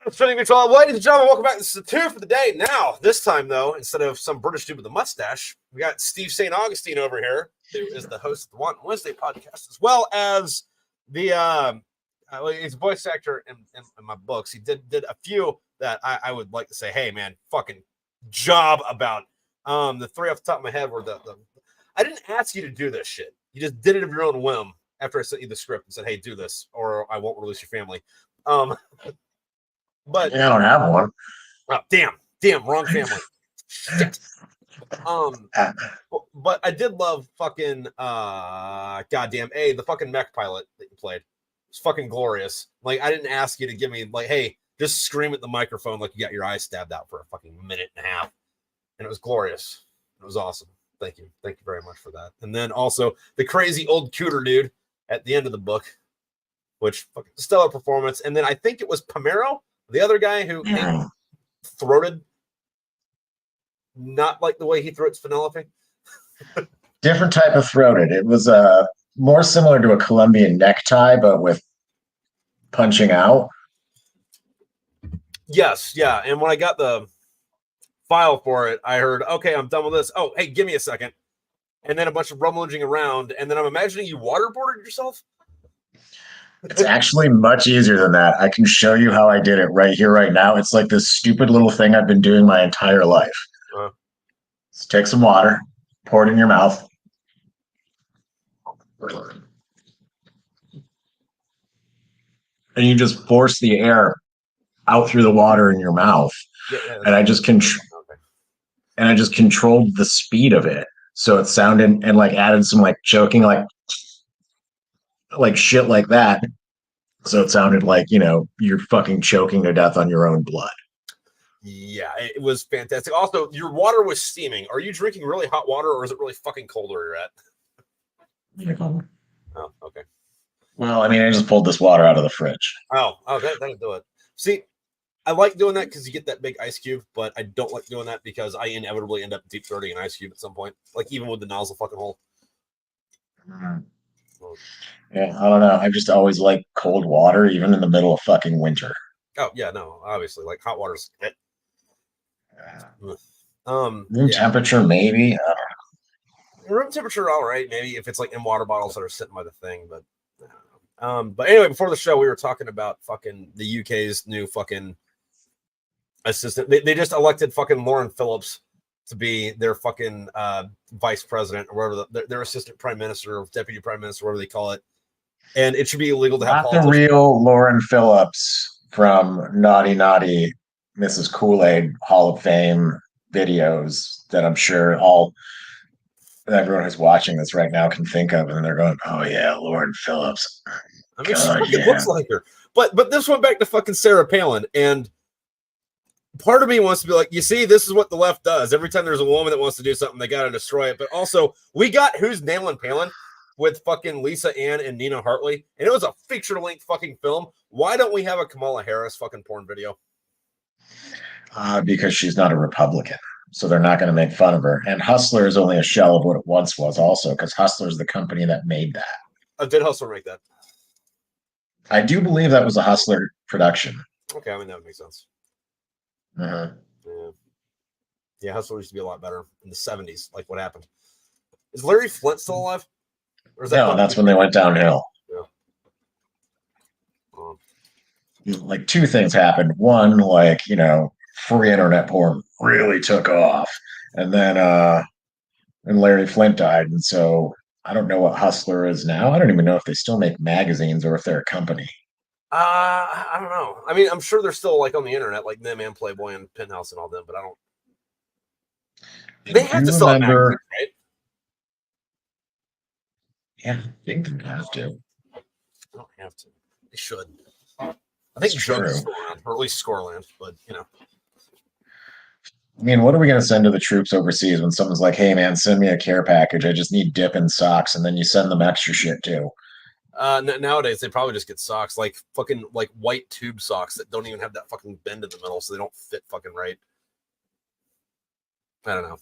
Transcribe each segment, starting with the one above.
Ladies and gentlemen, welcome back. This is the two for the day. Now, this time, though, instead of some British dude with a mustache, we got Steve St. Augustine over here, who is the host of the Wonton Wednesday podcast, as well as the he's a voice actor in my books. He did a few that I would like to say, hey, man, fucking job about. The three off the top of my head were the I didn't ask you to do this shit. You just did it of your own whim after I sent you the script and said, hey, do this, or I won't release your family. But I don't have one. Oh, damn, wrong family. Shit. But I did love fucking goddamn the fucking mech pilot that you played. It's fucking glorious. Like, I didn't ask you to give me like, hey, just scream at the microphone like you got your eyes stabbed out for a fucking minute and a half. And it was glorious. It was awesome. Thank you very much for that. And then also the crazy old cooter dude at the end of the book, which fucking stellar performance. And then I think it was Pomero, the other guy who throated, not like the way he throats Penelope. Different type of throated. It was more similar to a Colombian necktie, but with punching out. Yes, yeah. And when I got the file for it, I heard, okay, I'm done with this. Oh, hey, give me a second. And then a bunch of rummaging around. And then I'm imagining you waterboarded yourself. It's actually much easier than that. I can show you how I did it right here, right now. It's like this stupid little thing I've been doing my entire life. Just take some water, pour it in your mouth. And you just force the air out through the water in your mouth. And I just controlled the speed of it. So it sounded, and like added some like choking, like shit like that. So it sounded like, you're fucking choking to death on your own blood. Yeah, it was fantastic. Also, your water was steaming. Are you drinking really hot water, or is it really fucking cold where you're at? Oh, okay. Well, I mean, I just pulled this water out of the fridge. Oh, that'll do it. See, I like doing that because you get that big ice cube, but I don't like doing that because I inevitably end up deep throating an ice cube at some point. Like, even with the nozzle fucking hole. Yeah, I don't know. I've just always liked cold water, even in the middle of fucking winter. Oh, yeah, no, obviously. Like, hot water's it. Room temperature, maybe. I don't know. Room temperature, all right, maybe if it's like in water bottles that are sitting by the thing, but I don't know. But anyway, before the show, we were talking about fucking the UK's new fucking assistant. They just elected fucking Lauren Phillips to be their fucking vice president or whatever, their assistant prime minister or deputy prime minister, whatever they call it. And it should be illegal to have politicians. Not the real Lauren Phillips from Naughty Naughty Mrs. Kool-Aid Hall of Fame videos that I'm sure everyone who's watching this right now can think of, and they're going, "Oh yeah, Lauren Phillips." I mean, she looks like her. But this went back to fucking Sarah Palin, and part of me wants to be like, you see, this is what the left does. Every time there's a woman that wants to do something, they got to destroy it. But also, we got Who's Nailing Palin with fucking Lisa Ann and Nina Hartley, and it was a feature-length fucking film. Why don't we have a Kamala Harris fucking porn video? Because she's not a Republican, so they're not going to make fun of her. And Hustler is only a shell of what it once was, also, because Hustler is the company that made that. Did Hustler make that? I do believe that was a Hustler production. Okay, I mean, that would make sense. Uh-huh. Yeah, Hustler used to be a lot better in the 70s. Like, what happened? Is Larry Flint still alive? Or is that no, that's when they went downhill. Yeah. Like, two things happened. One, like, free internet porn really took off. And then and Larry Flint died. And so I don't know what Hustler is now. I don't even know if they still make magazines or if they're a company. I don't know. I mean, I'm sure they're still like on the internet, like them and Playboy and Penthouse and all them, but I don't. They have to sell magazines, right? Yeah, I think they have to. They don't have to. They should. I think Drugs or at least Scoreland, but I mean, what are we going to send to the troops overseas when someone's like, "Hey, man, send me a care package. I just need dip and socks," and then you send them extra shit too. Nowadays they probably just get socks, like fucking like white tube socks that don't even have that fucking bend in the middle, so they don't fit fucking right. I don't know.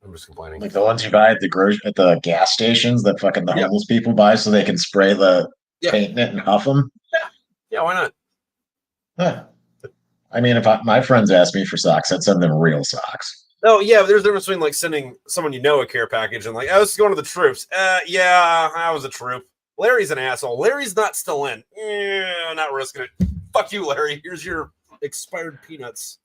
I'm just complaining. Like the ones you buy at the gas stations that fucking the homeless people buy, so they can spray the paint in it and huff them. Yeah, why not? Huh. I mean, if my friends ask me for socks, I'd send them real socks. Oh yeah, but there's a difference between like sending someone you know a care package and like, oh, this is going to the troops. Yeah, I was a troop. Larry's an asshole. Larry's not still in. Yeah, not risking it. Fuck you, Larry. Here's your expired peanuts.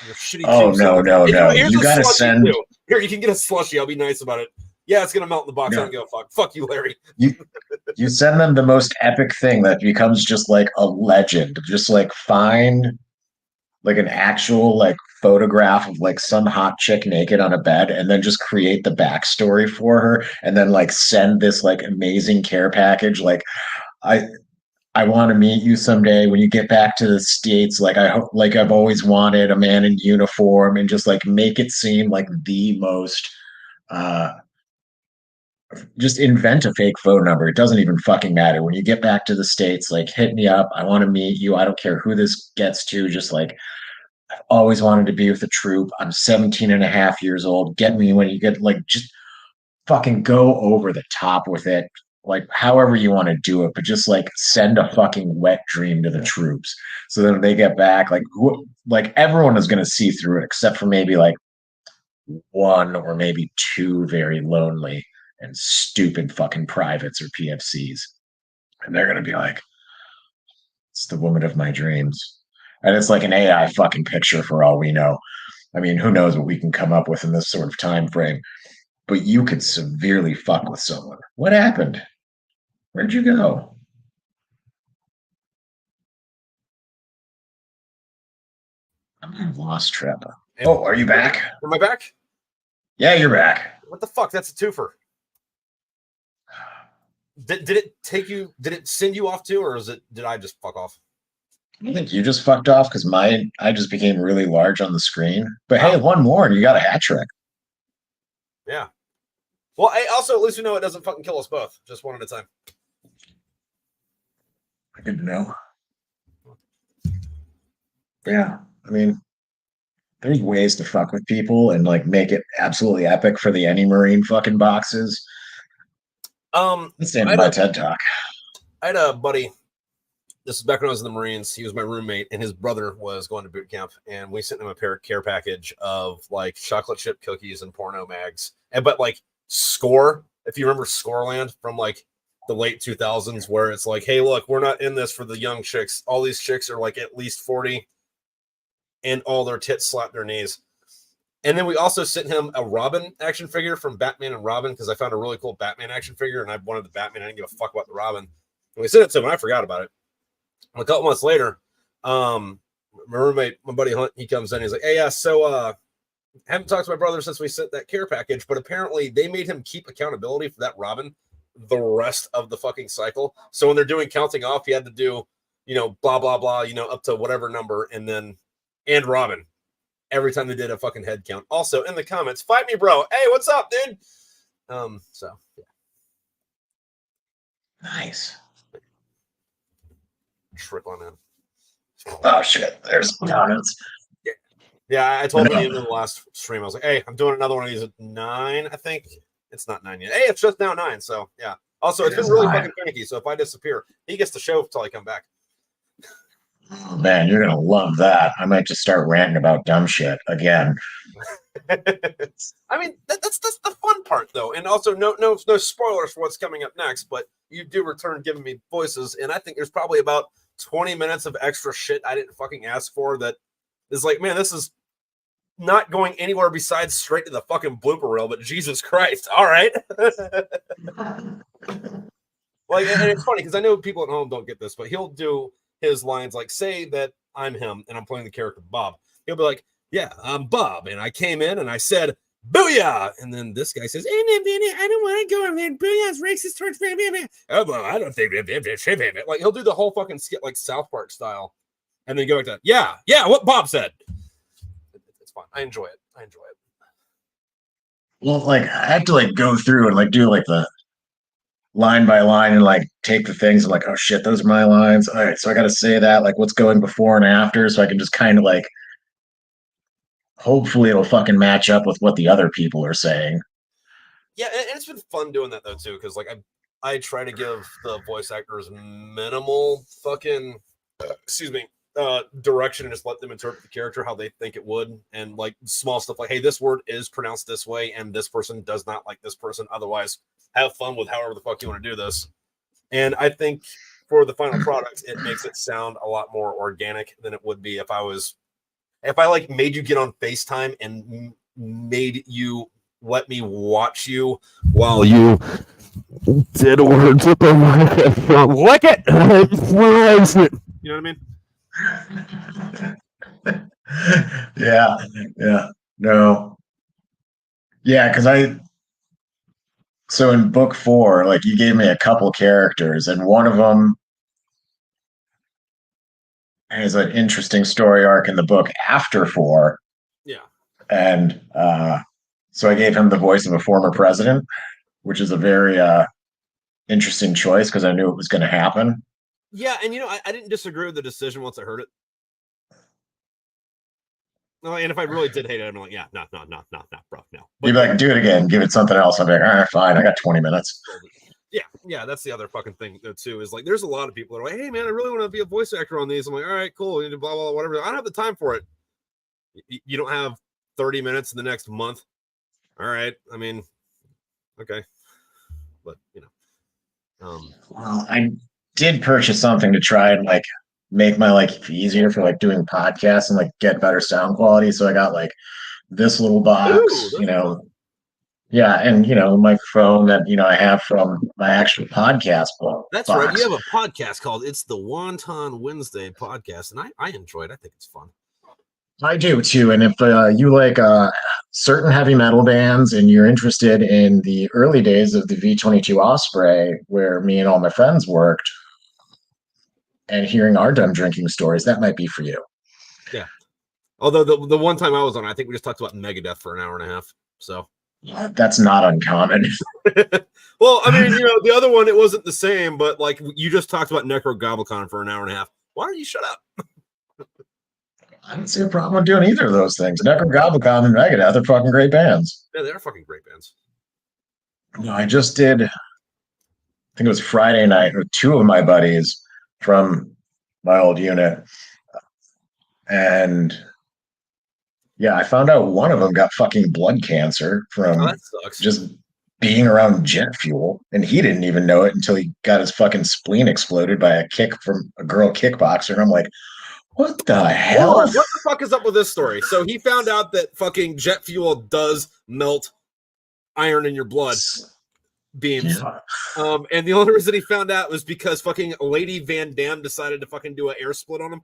Your shitty Oh juice. no, no, no! Here's You a gotta slushy send. too. Here, you can get a slushy. I'll be nice about it. Yeah, it's gonna melt in the box. I No, don't give a fuck. Fuck you, Larry. you you send them the most epic thing that becomes just like a legend. Just like find like an actual like photograph of like some hot chick naked on a bed and then just create the backstory for her and then like send this like amazing care package like i I want to meet you someday when you get back to the States. Like I hope, like I've always wanted a man in uniform, and just like make it seem like the most. Uh, just invent a fake phone number. It doesn't even fucking matter. When you get back to the States, like hit me up. I want to meet you. I don't care who this gets to. Just like I've always wanted to be with a troop. I'm 17 and a half years old. Get me when you get like just fucking go over the top with it. Like however you want to do it, but just like send a fucking wet dream to the troops. So then they get back, like everyone is gonna see through it, except for maybe like one or maybe two very lonely and stupid fucking privates or PFCs. And they're gonna be like, it's the woman of my dreams. And it's like an AI fucking picture for all we know. I mean, who knows what we can come up with in this sort of time frame. But you could severely fuck with someone. What happened? Where'd you go? I'm on a lost trip. Oh, are you back? Am I back? Yeah, you're back. What the fuck? That's a twofer. Did it take you? Did it send you off too, or did I just fuck off? I think you just fucked off because I just became really large on the screen. But hey, Oh. one more and you got a hat trick. Yeah. Well, also at least we know it doesn't fucking kill us both. Just one at a time. Good to know. Yeah, I mean, there's ways to fuck with people and like make it absolutely epic for the any marine fucking boxes. That's the end of my TED talk. I had a buddy. This is back when I was in the Marines. He was my roommate, and his brother was going to boot camp, and we sent him a care package of like chocolate chip cookies and porno mags, but like Score, if you remember Scoreland from like the late 2000s, where it's like, hey, look, we're not in this for the young chicks. All these chicks are like at least 40, and all their tits slap their knees. And then we also sent him a Robin action figure from Batman and Robin because I found a really cool Batman action figure, and I wanted the Batman. I didn't give a fuck about the Robin. And we sent it to him, and I forgot about it. A couple months later, my roommate, my buddy Hunt, he comes in. He's like, "Hey, yeah, so haven't talked to my brother since we sent that care package, but apparently they made him keep accountability for that Robin the rest of the fucking cycle. So when they're doing counting off, he had to do, blah blah blah, up to whatever number, and Robin every time they did a fucking head count. Also in the comments, fight me, bro. Hey, what's up, dude? So yeah, Nice. trickling in. Oh shit! There's comments. Yeah, I told him at the end of the last stream, I was like, hey, I'm doing another one of these at 9, I think. It's not 9 yet. Hey, it's just now 9, so yeah. Also, it's been really fucking finicky, so if I disappear, he gets the show until I come back. Oh, man, you're going to love that. I might just start ranting about dumb shit again. I mean, that's the fun part, though. And also, no spoilers for what's coming up next, but you do return giving me voices, and I think there's probably about 20 minutes of extra shit I didn't fucking ask for that is like, man, this is not going anywhere besides straight to the fucking blooper reel, but Jesus Christ. All right. Like, and it's funny because I know people at home don't get this, but he'll do his lines like, say that I'm him and I'm playing the character Bob. He'll be like, yeah, I'm Bob, and I came in and I said, booyah! And then this guy says, I don't want to go in there. Booyah's racist towards me. Oh, well, I don't think like he'll do the whole fucking skit like South Park style, and then go back to yeah, what Bob said. It's fun. I enjoy it. Well, like I have to like go through and like do like the line by line and like take the things and like, oh shit, those are my lines. All right, so I got to say that, like what's going before and after, so I can just kind of like hopefully it'll fucking match up with what the other people are saying. Yeah, and it's been fun doing that though too, because like I try to give the voice actors minimal fucking excuse me, direction and just let them interpret the character how they think it would, and like small stuff like, hey, this word is pronounced this way and this person does not like this person, otherwise have fun with however the fuck you want to do this. And I think for the final product it makes it sound a lot more organic than it would be if I like made you get on FaceTime and made you let me watch you while you did words with the microphone. Lick it. You know what I mean? Yeah. No. Yeah, because so in book 4, like you gave me a couple characters, and one of them has an interesting story arc in the book after 4. Yeah. And so I gave him the voice of a former president, which is a very interesting choice because I knew it was going to happen. Yeah, and I didn't disagree with the decision once I heard it. No, and if I really did hate it, I'm like, yeah, no, bro, no. But, you'd be like, do it again, give it something else. I'm like, all right, fine, I got 20 minutes. Yeah, that's the other fucking thing too. Is like, there's a lot of people that are like, hey man, I really want to be a voice actor on these. I'm like, all right, cool, blah blah, whatever. I don't have the time for it. You don't have 30 minutes in the next month. All right, I mean, okay, but Well, I did purchase something to try and like make my life easier for like doing podcasts and like get better sound quality. So I got like this little box, yeah, and my phone that I have from my actual podcast box. That's right. You have a podcast called It's the Wonton Wednesday podcast, and I enjoy it. I think it's fun. I do too. And if you like certain heavy metal bands and you're interested in the early days of the V-22 Osprey, where me and all my friends worked, and hearing our dumb drinking stories, that might be for you. Yeah. Although the one time I was on, I think we just talked about Megadeth for an hour and a half. So that's not uncommon. Well, I mean, the other one, it wasn't the same, but like you just talked about Necrogobblecon for an hour and a half. Why don't you shut up? I don't see a problem with doing either of those things. Necrogobblecon and Megadeth are fucking great bands. Yeah, they're fucking great bands. I just did, I think it was Friday night with 2 of my buddies from my old unit. And yeah, I found out one of them got fucking blood cancer from just being around jet fuel. And he didn't even know it until he got his fucking spleen exploded by a kick from a girl kickboxer. And I'm like, what the hell? What the fuck is up with this story? So he found out that fucking jet fuel does melt iron in your blood beams. Yeah. And the only reason he found out was because fucking Lady Van Dam decided to fucking do an air split on him.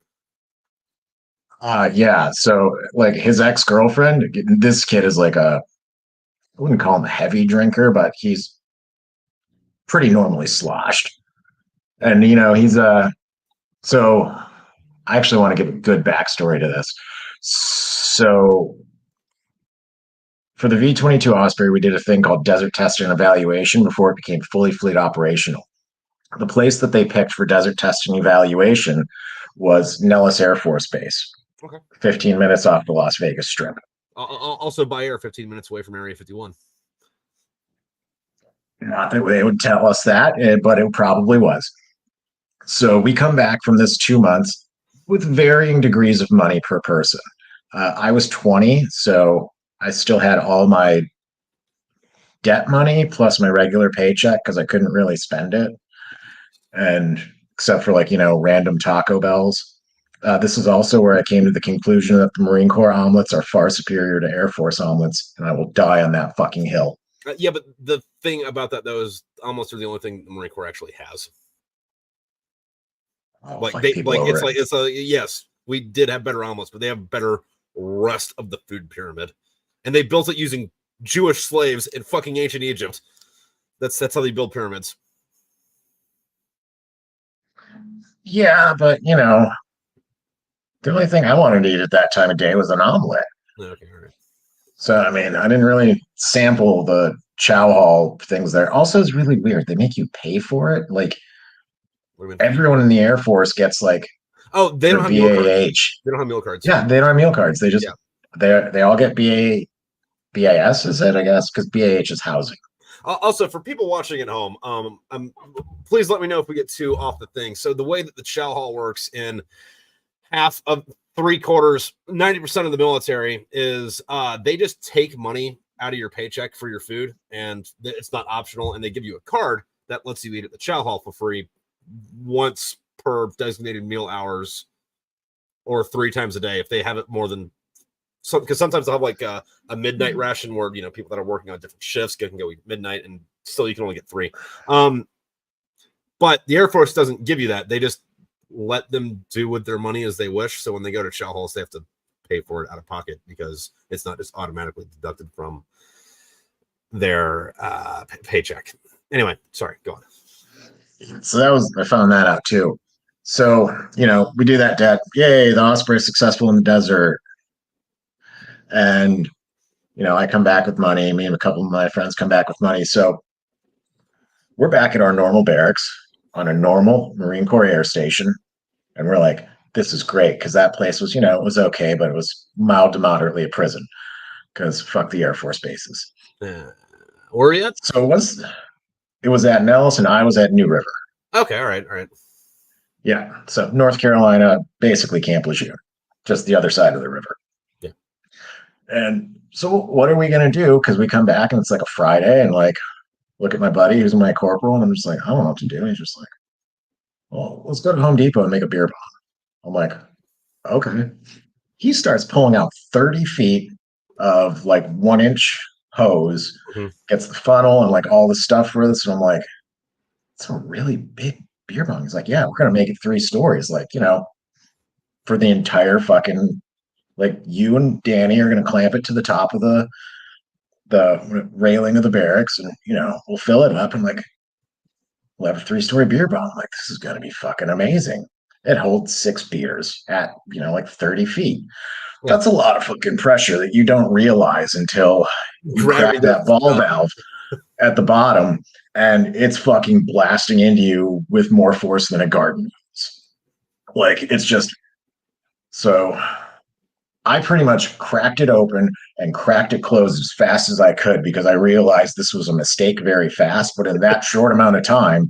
Yeah. So like his ex-girlfriend, this kid is like I wouldn't call him a heavy drinker, but he's pretty normally sloshed. And he's so I actually want to give a good backstory to this. So for the V-22 Osprey, we did a thing called desert testing and evaluation before it became fully fleet operational. The place that they picked for desert testing and evaluation was Nellis Air Force Base. Okay. 15 minutes off the Las Vegas Strip. Also by air, 15 minutes away from Area 51. Not that they would tell us that, but it probably was. So we come back from this 2 months with varying degrees of money per person. I was 20, so I still had all my debt money plus my regular paycheck because I couldn't really spend it. And except for random Taco Bells. This is also where I came to the conclusion that the Marine Corps omelets are far superior to Air Force omelets, and I will die on that fucking hill. Yeah, but the thing about that, though, is omelets are the only thing the Marine Corps actually has. Yes, we did have better omelets, but they have better rest of the food pyramid, and they built it using Jewish slaves in fucking ancient Egypt. That's how they build pyramids. Yeah, but the only thing I wanted to eat at that time of day was an omelet. Okay, all right. So I mean, I didn't really sample the chow hall things there. Also, it's really weird. They make you pay for it. Like everyone in the Air Force gets like they don't have meal cards. They don't have meal cards. Yeah, they don't have meal cards. They just they all get BAS, is it? I guess because BAH is housing. Also, for people watching at home, please let me know if we get too off the thing. So the way that the chow hall works in half of 3/4, 90% of the military is they just take money out of your paycheck for your food, and it's not optional, and they give you a card that lets you eat at the chow hall for free once per designated meal hours, or 3 times a day if they have it more than some, because sometimes they'll have like a midnight ration where people that are working on different shifts can go eat midnight, and still you can only get 3. But the Air Force doesn't give you that. They just let them do with their money as they wish. So when they go to chow halls, they have to pay for it out of pocket because it's not just automatically deducted from their paycheck. Anyway, sorry, go on. So I found that out too. So, we do that debt. Yay, the Osprey is successful in the desert. And, I come back with money. Me and a couple of my friends come back with money. So we're back at our normal barracks on a normal Marine Corps air station. And we're like, this is great, because that place was, it was okay, but it was mild to moderately a prison, because fuck the Air Force bases. Where are you at? So it was at Nellis, and I was at New River. Okay, all right. Yeah, so North Carolina, basically Camp Lejeune, just the other side of the river. Yeah. And so what are we going to do? Because we come back, and it's like a Friday, and like, look at my buddy who's my corporal, and I'm just like, I don't know what to do. And he's just like, well, let's go to Home Depot and make a beer bomb. I'm like, okay. He starts pulling out 30 feet of like 1-inch hose, gets the funnel and like all the stuff for this. And I'm like, it's a really big beer bomb. He's like, yeah, we're going to make it 3 stories. Like, for the entire fucking, like, you and Danny are going to clamp it to the top of the railing of the barracks, and, we'll fill it up, and like, we'll have a 3-story beer bomb. Like, this is going to be fucking amazing. It holds 6 beers at, like 30 feet. Yeah. That's a lot of fucking pressure that you don't realize until you crack that ball valve at the bottom, and it's fucking blasting into you with more force than a garden hose. Like, it's just, so I pretty much cracked it open and cracked it closed as fast as I could, because I realized this was a mistake very fast. But in that short amount of time,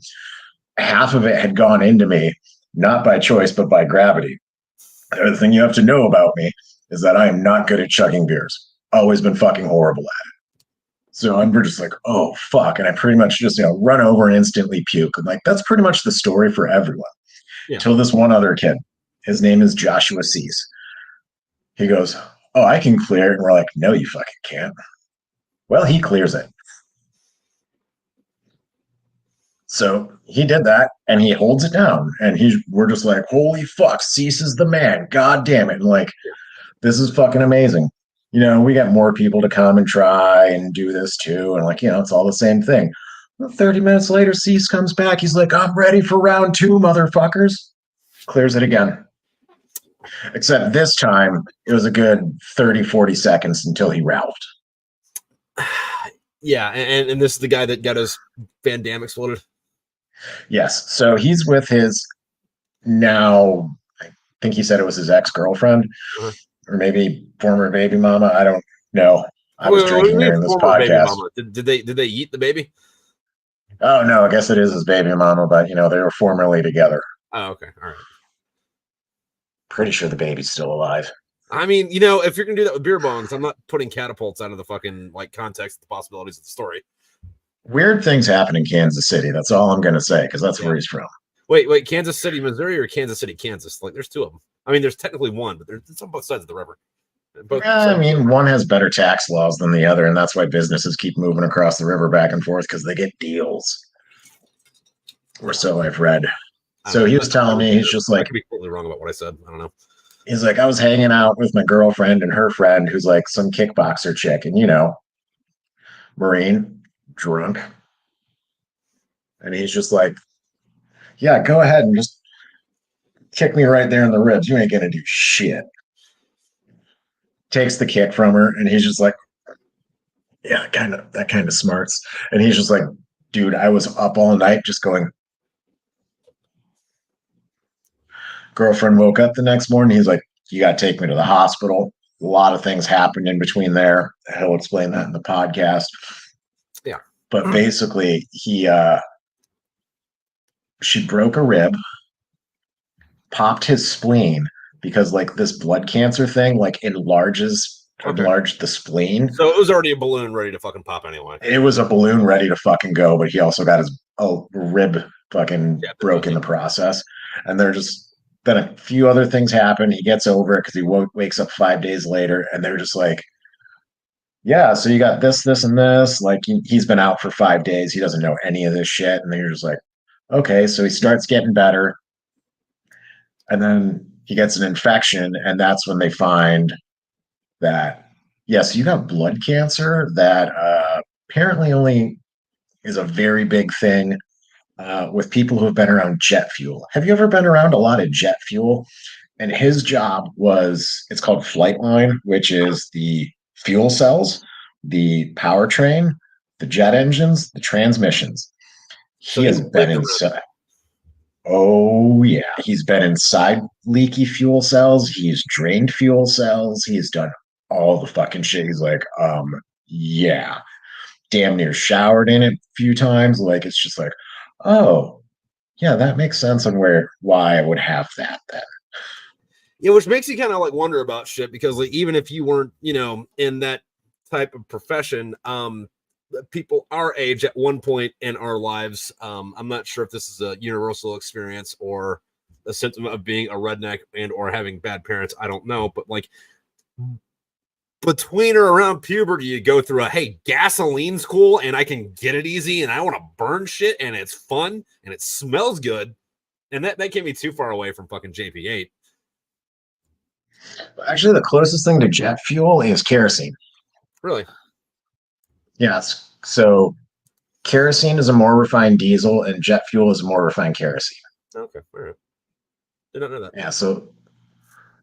half of it had gone into me, not by choice, but by gravity. The other thing you have to know about me is that I am not good at chugging beers. Always been fucking horrible at it. So I'm just like, oh, fuck. And I pretty much just, run over and instantly puke. And like, that's pretty much the story for everyone. Yeah. Till this one other kid. His name is Joshua Cease. He goes, oh, I can clear it. And we're like, no, you fucking can't. Well, he clears it. So he did that, and he holds it down, and we're just like, holy fuck, Cease is the man. God damn it. And like, this is fucking amazing. We got more people to come and try and do this too. And like, it's all the same thing. Well, 30 minutes later, Cease comes back. He's like, I'm ready for round 2, motherfuckers. Clears it again. Except this time, it was a good 30, 40 seconds until he ralphed. Yeah, and this is the guy that got his Van Damme exploded? Yes. So he's with his now, I think he said it was his ex-girlfriend, or maybe former baby mama. I don't know. I was drinking during this podcast. Did they eat the baby? Oh, no, I guess it is his baby mama, but, they were formerly together. Oh, okay. All right. Pretty sure the baby's still alive. I mean, if you're going to do that with beer bongs, I'm not putting catapults out of the fucking, like, context, the possibilities of the story. Weird things happen in Kansas City. That's all I'm going to say, because that's where he's from. Wait, Kansas City, Missouri, or Kansas City, Kansas? Like, there's 2 of them. I mean, there's technically one, but it's on both sides of the river. One has better tax laws than the other, and that's why businesses keep moving across the river back and forth, because they get deals. Or so I've read. So he was telling me, he's just like, I could be completely wrong about what I said. I don't know. He's like, I was hanging out with my girlfriend and her friend, who's like some kickboxer chick, and Marine, drunk. And he's just like, yeah, go ahead and just kick me right there in the ribs. You ain't gonna do shit. Takes the kick from her, and he's just like, yeah, that kind of smarts. And he's just like, dude, I was up all night just going. Girlfriend woke up the next morning. He's like, you got to take me to the hospital. A lot of things happened in between there. He'll explain that in the podcast. Yeah. But basically, she broke a rib, popped his spleen, because like this blood cancer thing like enlarged the spleen. So it was already a balloon ready to fucking pop anyway. It was a balloon ready to fucking go, but he also got his rib fucking broke in the process. And they're just then a few other things happen. He gets over it because he wakes up 5 days later, and they're just like, "Yeah, so you got this, and this." Like he's been out for 5 days. He doesn't know any of this shit, and they're just like, "Okay." So he starts getting better, and then he gets an infection, and that's when they find that yes, you got blood cancer that apparently only is a very big thing with people who have been around jet fuel. Have you ever been around a lot of jet fuel? And his job was, it's called flight line, which is the fuel cells, the powertrain, the jet engines, the transmissions. So He has been inside. Oh yeah, he's been inside leaky fuel cells. He's drained fuel cells. He's done all the fucking shit. He's like, yeah, damn near showered in it a few times. Like it's just like, oh, yeah, that makes sense on why I would have that then. Yeah, which makes you kind of like wonder about shit because like even if you weren't, in that type of profession, people our age at one point in our lives, I'm not sure if this is a universal experience or a symptom of being a redneck and or having bad parents. I don't know, but like between or around puberty, you go through hey, gasoline's cool and I can get it easy and I want to burn shit and it's fun and it smells good. And that can't be too far away from fucking JP8. Actually, the closest thing to jet fuel is kerosene. Really? Yes. So kerosene is a more refined diesel and jet fuel is a more refined kerosene. Okay. All right. Did not know that. Yeah. So,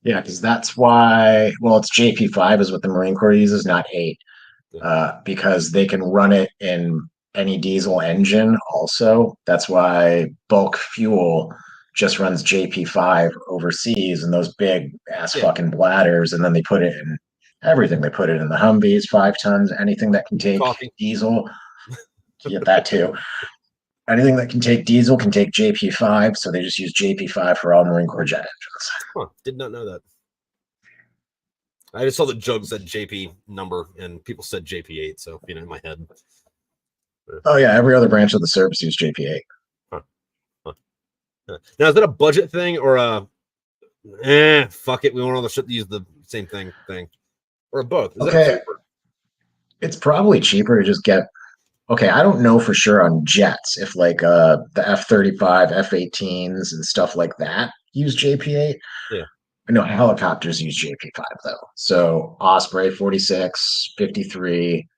yeah, because that's why, well, it's JP5 is what the Marine Corps uses, not 8, because they can run it in any diesel engine also. That's why bulk fuel just runs JP5 overseas and those big ass fucking bladders, and then they put it in everything. They put it in the Humvees, 5 tons, anything that can take diesel. Get that too. Anything that can take diesel can take JP5, so they just use JP5 for all Marine Corps jet engines. Huh, did not know that. I just saw the joke said JP number and people said JP8, so in my head. Oh yeah, every other branch of the service used JP8. Now, is that a budget thing or fuck it, we want all the shit to use the same thing, or both? Okay, it's probably cheaper to just get. Okay, I don't know for sure on jets if like the F-35, F-18s, and stuff like that use JP8. Yeah, I know helicopters use JP5 though. So Osprey 46, 53,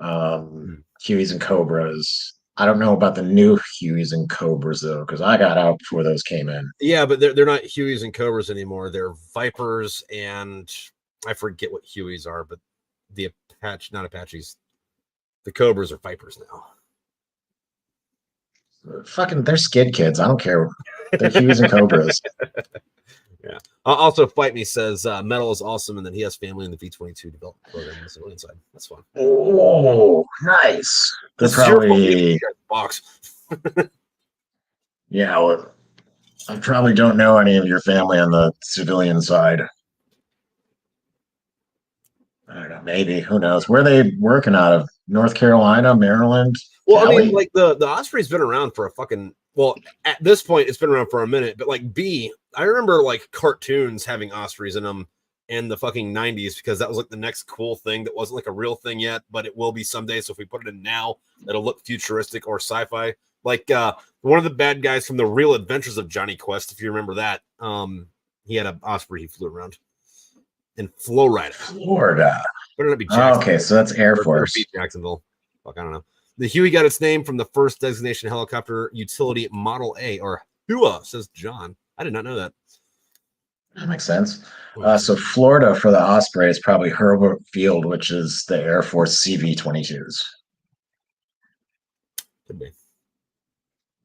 Hueys and Cobras. I don't know about the new Hueys and Cobras though, because I got out before those came in. Yeah, but they're not Hueys and Cobras anymore. They're Vipers, and I forget what Hueys are, but the not Apaches. The Cobras are Vipers now. Fucking, they're skid kids. I don't care. They're Hueys and Cobras. Yeah. Also, Fight Me says metal is awesome, and then he has family in the V-22 development program on the civilian side. That's fun. Oh, nice. They're probably box. Yeah, well, I probably don't know any of your family on the civilian side. I don't know. Maybe. Who knows? Where are they working out of? North Carolina, Maryland? Well, Cali? I mean, like the Osprey's been around for a fucking. Well, at this point, it's been around for a minute. But like I remember like cartoons having Ospreys in them in the fucking 90s because that was like the next cool thing that wasn't like a real thing yet, but it will be someday. So if we put it in now, it'll look futuristic or sci-fi. Like one of the bad guys from the Real Adventures of Johnny Quest, if you remember that, he had an Osprey he flew around in Florida. Better not be Jacksonville. Okay, so that's Air Force. Jacksonville. Fuck, I don't know. The Huey got its name from the first designation helicopter utility Model A, or HUA, says John. I did not know that. That makes sense. So Florida for the Osprey is probably Hurlburt Field, which is the Air Force CV-22s. Could be.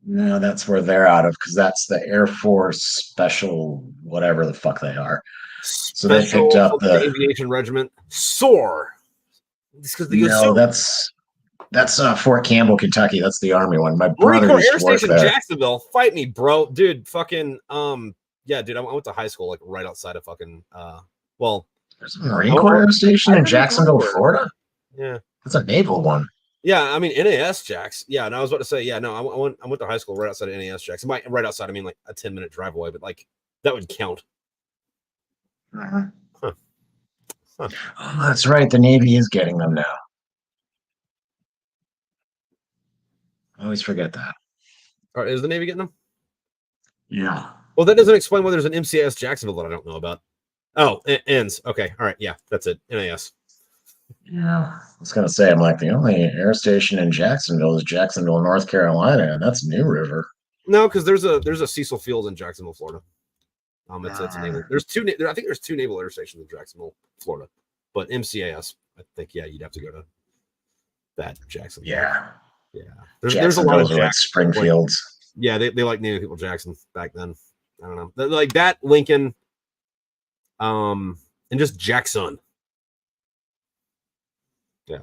No, that's where they're out of because that's the Air Force Special, whatever the fuck they are. So they picked up the aviation regiment. SOAR. No, that's Fort Campbell, Kentucky. That's the Army one. My brother Marine Corps used Air to work Station, there. Jacksonville. Fight me, bro, dude. Fucking Yeah, dude, I went to high school like right outside of fucking. Well, there's a Marine Corps air station in Jacksonville, Florida. Yeah, that's a naval one. Yeah, I mean NAS Jacks. Yeah, and I was about to say, yeah, no, I went to high school right outside of NAS Jacks. Right outside, I mean like a 10-minute drive away, but like that would count. Huh. Oh, that's right. The Navy is getting them now. I always forget that. Or is the Navy getting them? Yeah. Well, that doesn't explain why there's an MCIS Jacksonville that I don't know about. Oh, it ends. Okay, all right, yeah, that's it. NAS. Yeah, I was gonna say, I'm like, the only air station in Jacksonville is Jacksonville, North Carolina, and that's New River. No, because there's a Cecil Field in Jacksonville, Florida. It's a naval. There's two. I think there's two naval air stations in Jacksonville, Florida, but MCAS. I think you'd have to go to that Jacksonville. Yeah. There's a lot of like Springfields. Like, they like naming people Jackson back then. I don't know, like that Lincoln, and just Jackson. Yeah, I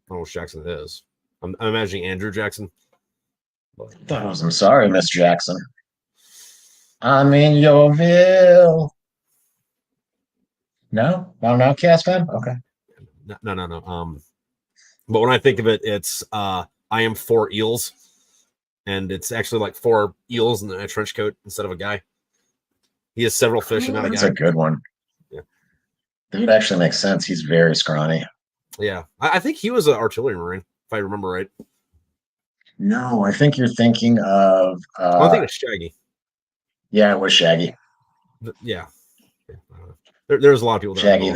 don't know what Jackson is. I'm imagining Andrew Jackson. But I'm sorry, Miss Jackson. I'm in your ville. No, not an Outcast fan. Okay. No. But when I think of it, it's I am 4 eels, and it's actually like 4 eels in a trench coat instead of a guy. He has several fish and not a guy. That's a good one. Yeah, that would actually make sense. He's very scrawny. Yeah, I think he was an artillery marine, if I remember right. No, I think you're thinking of. I think it's Shaggy. Yeah, it was Shaggy. Yeah. There's a lot of people. Shaggy,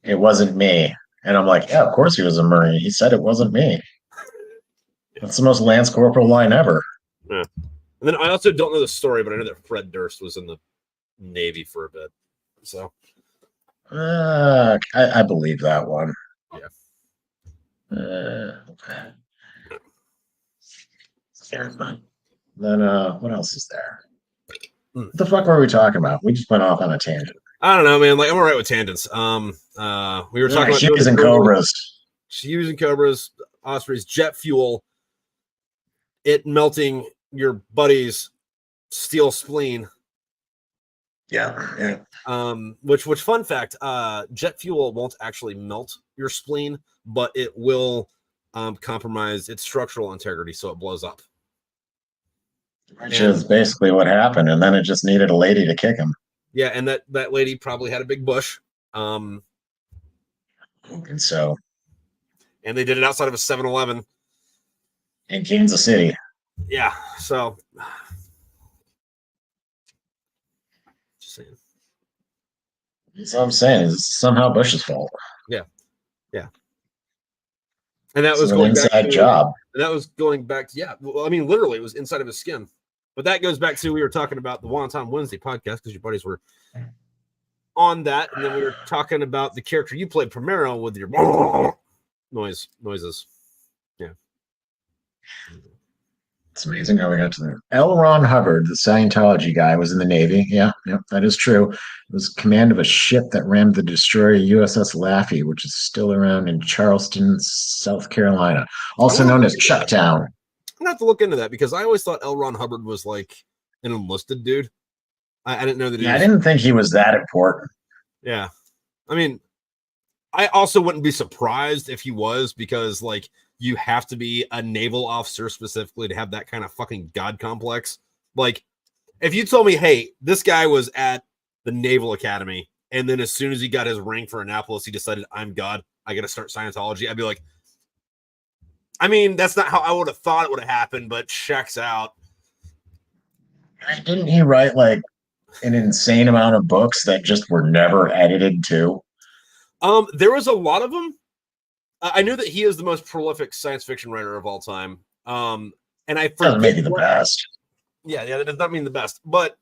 it wasn't me, and I'm like, yeah, of course he was a Marine. He said it wasn't me. That's the most Lance Corporal line ever. Yeah. And then I also don't know the story, but I know that Fred Durst was in the Navy for a bit. So I believe that one. Yeah. Then what else is there? What the fuck were we talking about? We just went off on a tangent. I don't know, man. Like I'm all right with tangents. We were talking about Hues and Cobras. Hues and Cobras, Ospreys, jet fuel, it melting your buddy's steel spleen. Yeah. Which fun fact, jet fuel won't actually melt your spleen, but it will compromise its structural integrity, so it blows up. Which is basically what happened, and then it just needed a lady to kick him. Yeah, and that lady probably had a big bush. And so. And they did it outside of a 7-Eleven. In Kansas City. Yeah, so. Just saying. That's what I'm saying. It's somehow Bush's fault. Yeah. And that was going inside back to, job. And that was going back to, well, I mean, literally, it was inside of his skin. But that goes back to, we were talking about the Wonton Wednesday podcast because your buddies were on that. And then we were talking about the character you played Primero with your noises. Yeah. It's amazing how we got to there. L. Ron Hubbard, the Scientology guy, was in the Navy. Yeah, that is true. It was command of a ship that rammed the destroyer USS Laffey, which is still around in Charleston, South Carolina, also known as Chucktown. I'm gonna have to look into that because I always thought L. Ron Hubbard was like an enlisted dude. I didn't know that. I didn't think he was that important. Yeah, I mean, I also wouldn't be surprised if he was, because like you have to be a naval officer specifically to have that kind of fucking god complex. Like, if you told me, hey, this guy was at the Naval Academy, and then as soon as he got his rank for Annapolis, he decided, I'm God, I got to start Scientology, I'd be like, I mean, that's not how I would have thought it would have happened, but checks out. Didn't he write like an insane amount of books that just were never edited too? There was a lot of them. I knew that he is the most prolific science fiction writer of all time. And I forget. Doesn't make it the best. Yeah, that does not mean the best. But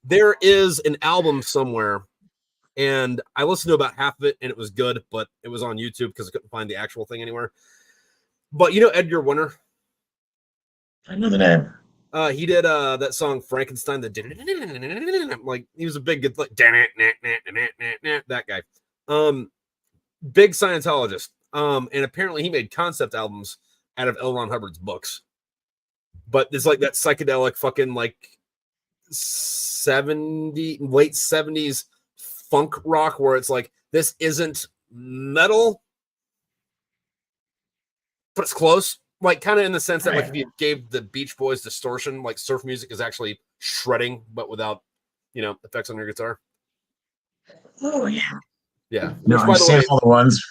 there is an album somewhere, and I listened to about half of it, and it was good, but it was on YouTube because I couldn't find the actual thing anywhere. But you know Edgar Winter? I know the name. He did that song Frankenstein. Like he was a big good like that guy. Big Scientologist. And apparently he made concept albums out of L. Ron Hubbard's books. But it's like that psychedelic fucking like late 70s funk rock where it's like, this isn't metal, but it's close. Like, kind of in the sense that, like, if you gave the Beach Boys distortion, like, surf music is actually shredding, but without, effects on your guitar. Oh, yeah. Yeah. No, Which, by I've the seen way, all the ones.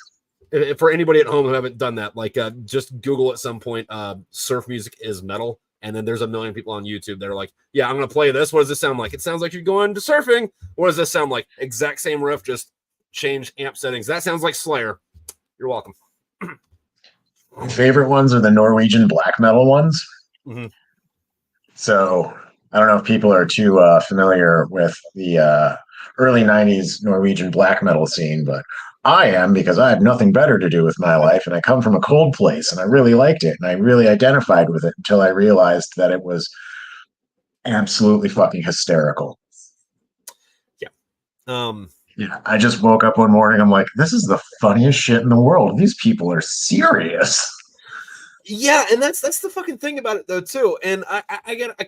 for anybody at home who haven't done that, like, just Google at some point, surf music is metal. And then there's a million people on YouTube that are like, yeah, I'm going to play this. What does this sound like? It sounds like you're going to surfing. What does this sound like? Exact same riff, just change amp settings. That sounds like Slayer. You're welcome. My favorite ones are the Norwegian black metal ones. Mm-hmm. So I don't know if people are too familiar with the early 90s Norwegian black metal scene, but I am, because I had nothing better to do with my life, and I come from a cold place, and I really liked it, and I really identified with it until I realized that it was absolutely fucking hysterical. Yeah. Yeah, I just woke up one morning, I'm like, this is the funniest shit in the world. These people are serious. Yeah, and that's the fucking thing about it though too. And I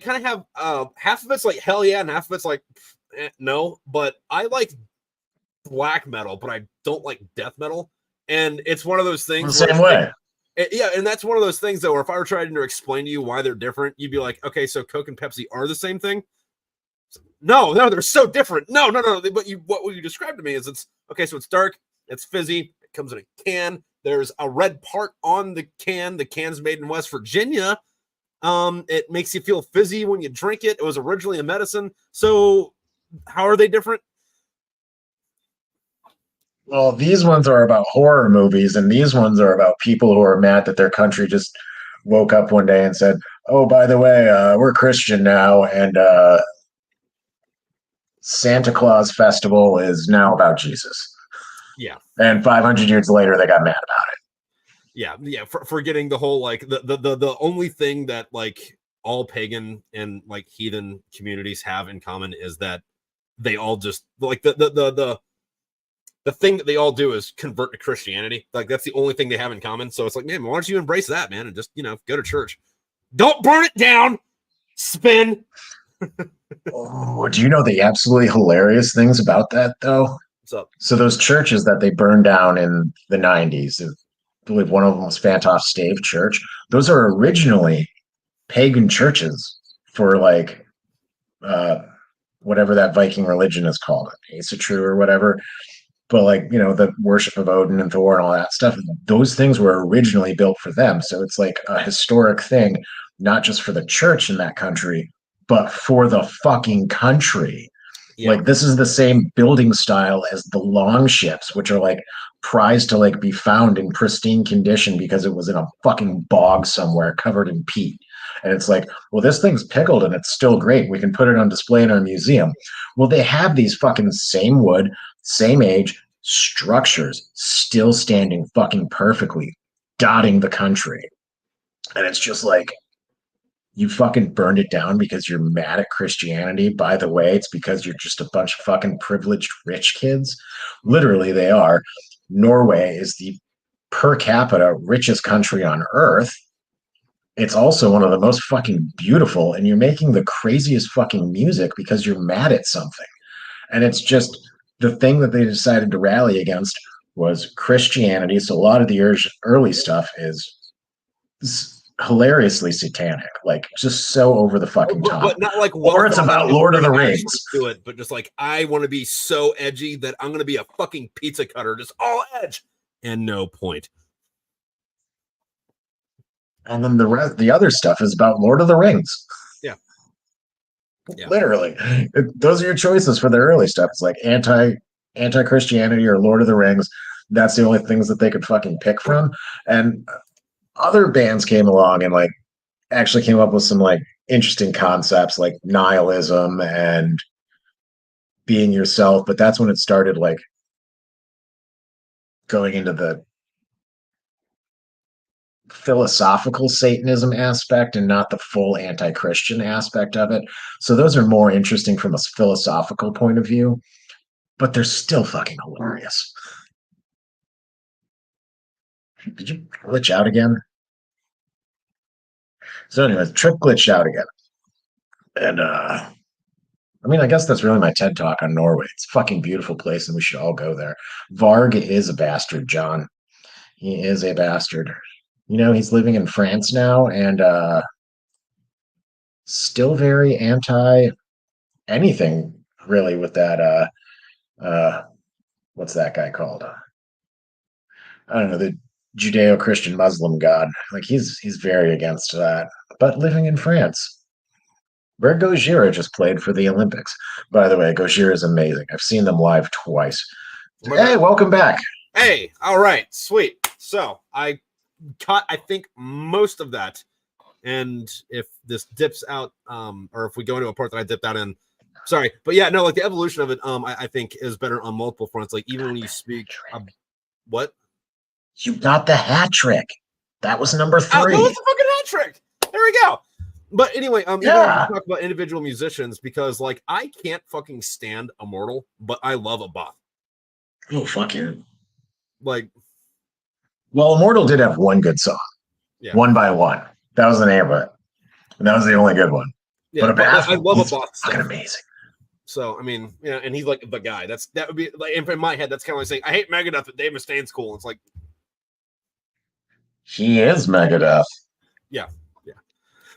kind of have half of it's like hell yeah, and half of it's like no. But I like black metal, but I don't like death metal. And it's one of those things The same way. Yeah, and that's one of those things though, where if I were trying to explain to you why they're different, you'd be like, okay, so Coke and Pepsi are the same thing. No, they're so different. No. What you described to me is it's okay. So it's dark, it's fizzy, it comes in a can. There's a red part on the can. The can's made in West Virginia. It makes you feel fizzy when you drink it. It was originally a medicine. So how are they different? Well, these ones are about horror movies, and these ones are about people who are mad that their country just woke up one day and said, "Oh, by the way, we're Christian now, and Santa Claus Festival is now about Jesus." Yeah. And 500 years later, they got mad about it. Yeah. Forgetting the whole like the only thing that like all pagan and like heathen communities have in common is that they all just like the thing that they all do is convert to Christianity. Like that's the only thing they have in common. So it's like, man, why don't you embrace that, man, and just go to church. Don't burn it down. Spin. Oh, do you know the absolutely hilarious things about that, though? What's up? So those churches that they burned down in the 90s, I believe one of them was Fantoff Stave Church. Those are originally pagan churches for like uh, whatever that Viking religion is called, Asatru or whatever. But like, the worship of Odin and Thor and all that stuff, those things were originally built for them. So it's like a historic thing, not just for the church in that country, but for the fucking country. Yeah. Like this is the same building style as the longships, which are like prized to like be found in pristine condition because it was in a fucking bog somewhere covered in peat. And it's like, well, this thing's pickled and it's still great. We can put it on display in our museum. Well, they have these fucking same wood, same age structures still standing fucking perfectly, dotting the country. And it's just like, you fucking burned it down because you're mad at Christianity. By the way, it's because you're just a bunch of fucking privileged rich kids. Literally, they are. Norway is the per capita richest country on earth. It's also one of the most fucking beautiful, and you're making the craziest fucking music because you're mad at something. And it's just the thing that they decided to rally against was Christianity. So a lot of the early stuff is hilariously satanic, like just so over the fucking top. But not like or it's about Lord of the Rings. Do it, but just like I want to be so edgy that I'm going to be a fucking pizza cutter, just all edge and no point. And then the other stuff is about Lord of the Rings. Yeah. Literally, those are your choices for the early stuff. It's like anti-Christianity or Lord of the Rings. That's the only things that they could fucking pick from. And other bands came along and like actually came up with some like interesting concepts like nihilism and being yourself. But that's when it started like going into the philosophical Satanism aspect and not the full anti-Christian aspect of it. So those are more interesting from a philosophical point of view, but they're still fucking hilarious. Did you glitch out again? So anyways, Trip glitched out again. And I mean, I guess that's really my TED talk on Norway. It's a fucking beautiful place, and we should all go there. Varg is a bastard, John. He is a bastard. He's living in France now, and still very anti anything really with that. Uh, what's that guy called? I don't know, the Judeo-Christian Muslim God. Like he's very against that. But living in France, where Gojira just played for the Olympics. By the way, Gojira is amazing. I've seen them live twice. Hey, welcome back. Hey, all right, sweet. So I caught, I think, most of that. And if this dips out, or if we go into a part that I dipped out in, sorry, but yeah, no, like the evolution of it, I think is better on multiple fronts. Like even when you speak, what? You got the hat trick. That was number 3. Oh, that was the fucking hat trick. There we go. But anyway, even when we talk about individual musicians, because like I can't fucking stand Immortal, but I love a bop. Oh, fuck yeah. Like, well, Immortal did have one good song. Yeah. One by One. That was the name of it. And that was the only good one. Yeah, but I love a bop. Fucking amazing. So I mean, yeah, and he's like the guy. That would be like in my head. That's kind of like saying I hate Megadeth, but Dave Mustaine's cool. It's like he is Megadeth. Yeah.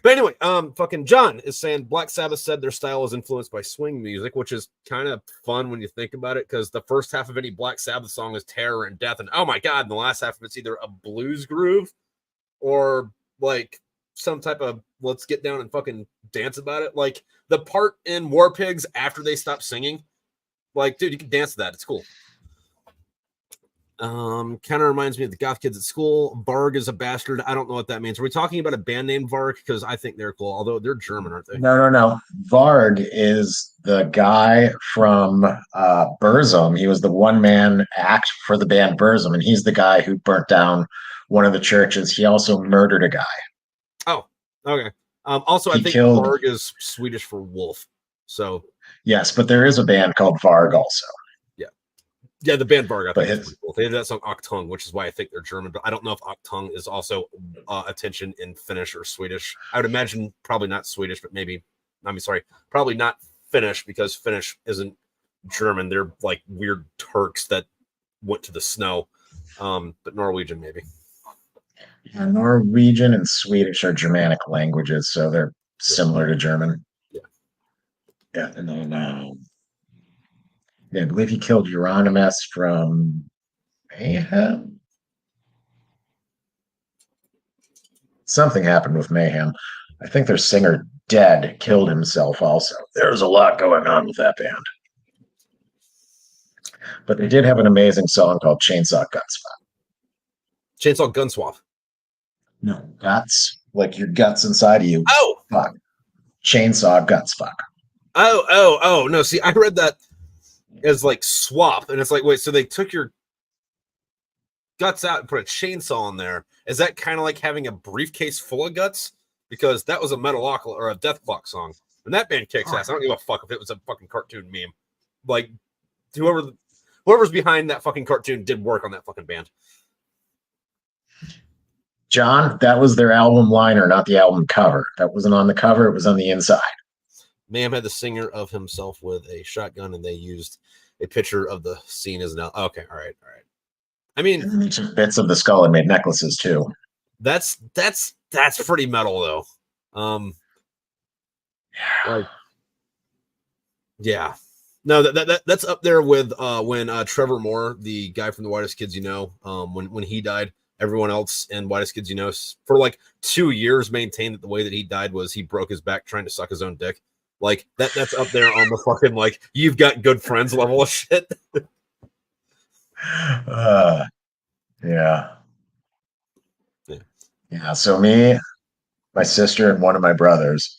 But anyway, fucking John is saying Black Sabbath said their style is influenced by swing music, which is kind of fun when you think about it, because the first half of any Black Sabbath song is terror and death, and oh my god, and the last half of it's either a blues groove or like some type of let's get down and fucking dance about it. Like the part in War Pigs after they stop singing, like dude, you can dance to that. It's cool. Kind of reminds me of the goth kids at school. Varg is a bastard. I don't know what that means. Are we talking about a band named Varg? Because I think they're cool, although they're German, aren't they? No. Varg is the guy from Burzum. He was the one-man act for the band Burzum, and he's the guy who burnt down one of the churches. He also murdered a guy. Oh, okay. Also, I think Varg is Swedish for wolf. So yes, but there is a band called Varg also. Yeah, the band Varg, I think, is pretty cool. They did that song Achtung, which is why I think they're German, but I don't know if Achtung is also attention in Finnish or Swedish. I would imagine probably not Swedish, but probably not Finnish, because Finnish isn't German. They're like weird Turks that went to the snow, but Norwegian maybe. Yeah, Norwegian and Swedish are Germanic languages, so they're similar to German. Yeah, and then I believe he killed Euronymous from Mayhem. Something happened with Mayhem. I think their singer Dead killed himself also. There's a lot going on with that band. But they did have an amazing song called Chainsaw Gunswap. Chainsaw Gunswap? No, guts. Like your guts inside of you. Oh! Fuck. Chainsaw Gunswap. Oh. No, see, I read that as like swap, and it's like, wait, so they took your guts out and put a chainsaw in there. Is that kind of like having a briefcase full of guts? Because that was a Metalocalypse or a Death Clock song, and that band kicks ass. I don't give a fuck if it was a fucking cartoon meme. Like whoever's behind that fucking cartoon did work on that fucking band. John, that was their album liner, not the album cover. That wasn't on the cover, it was on the inside. Mayhem had the singer of himself with a shotgun, and they used a picture of the scene as an okay, all right. I mean, and they took bits of the skull and made necklaces too. That's pretty metal though. Yeah. No, that's up there with when Trevor Moore, the guy from the Whitest Kids You Know, when he died. Everyone else in Whitest Kids You Know for like 2 years maintained that the way that he died was he broke his back trying to suck his own dick. Like that's up there on the fucking like you've got good friends level of shit. Yeah. So me, my sister, and one of my brothers,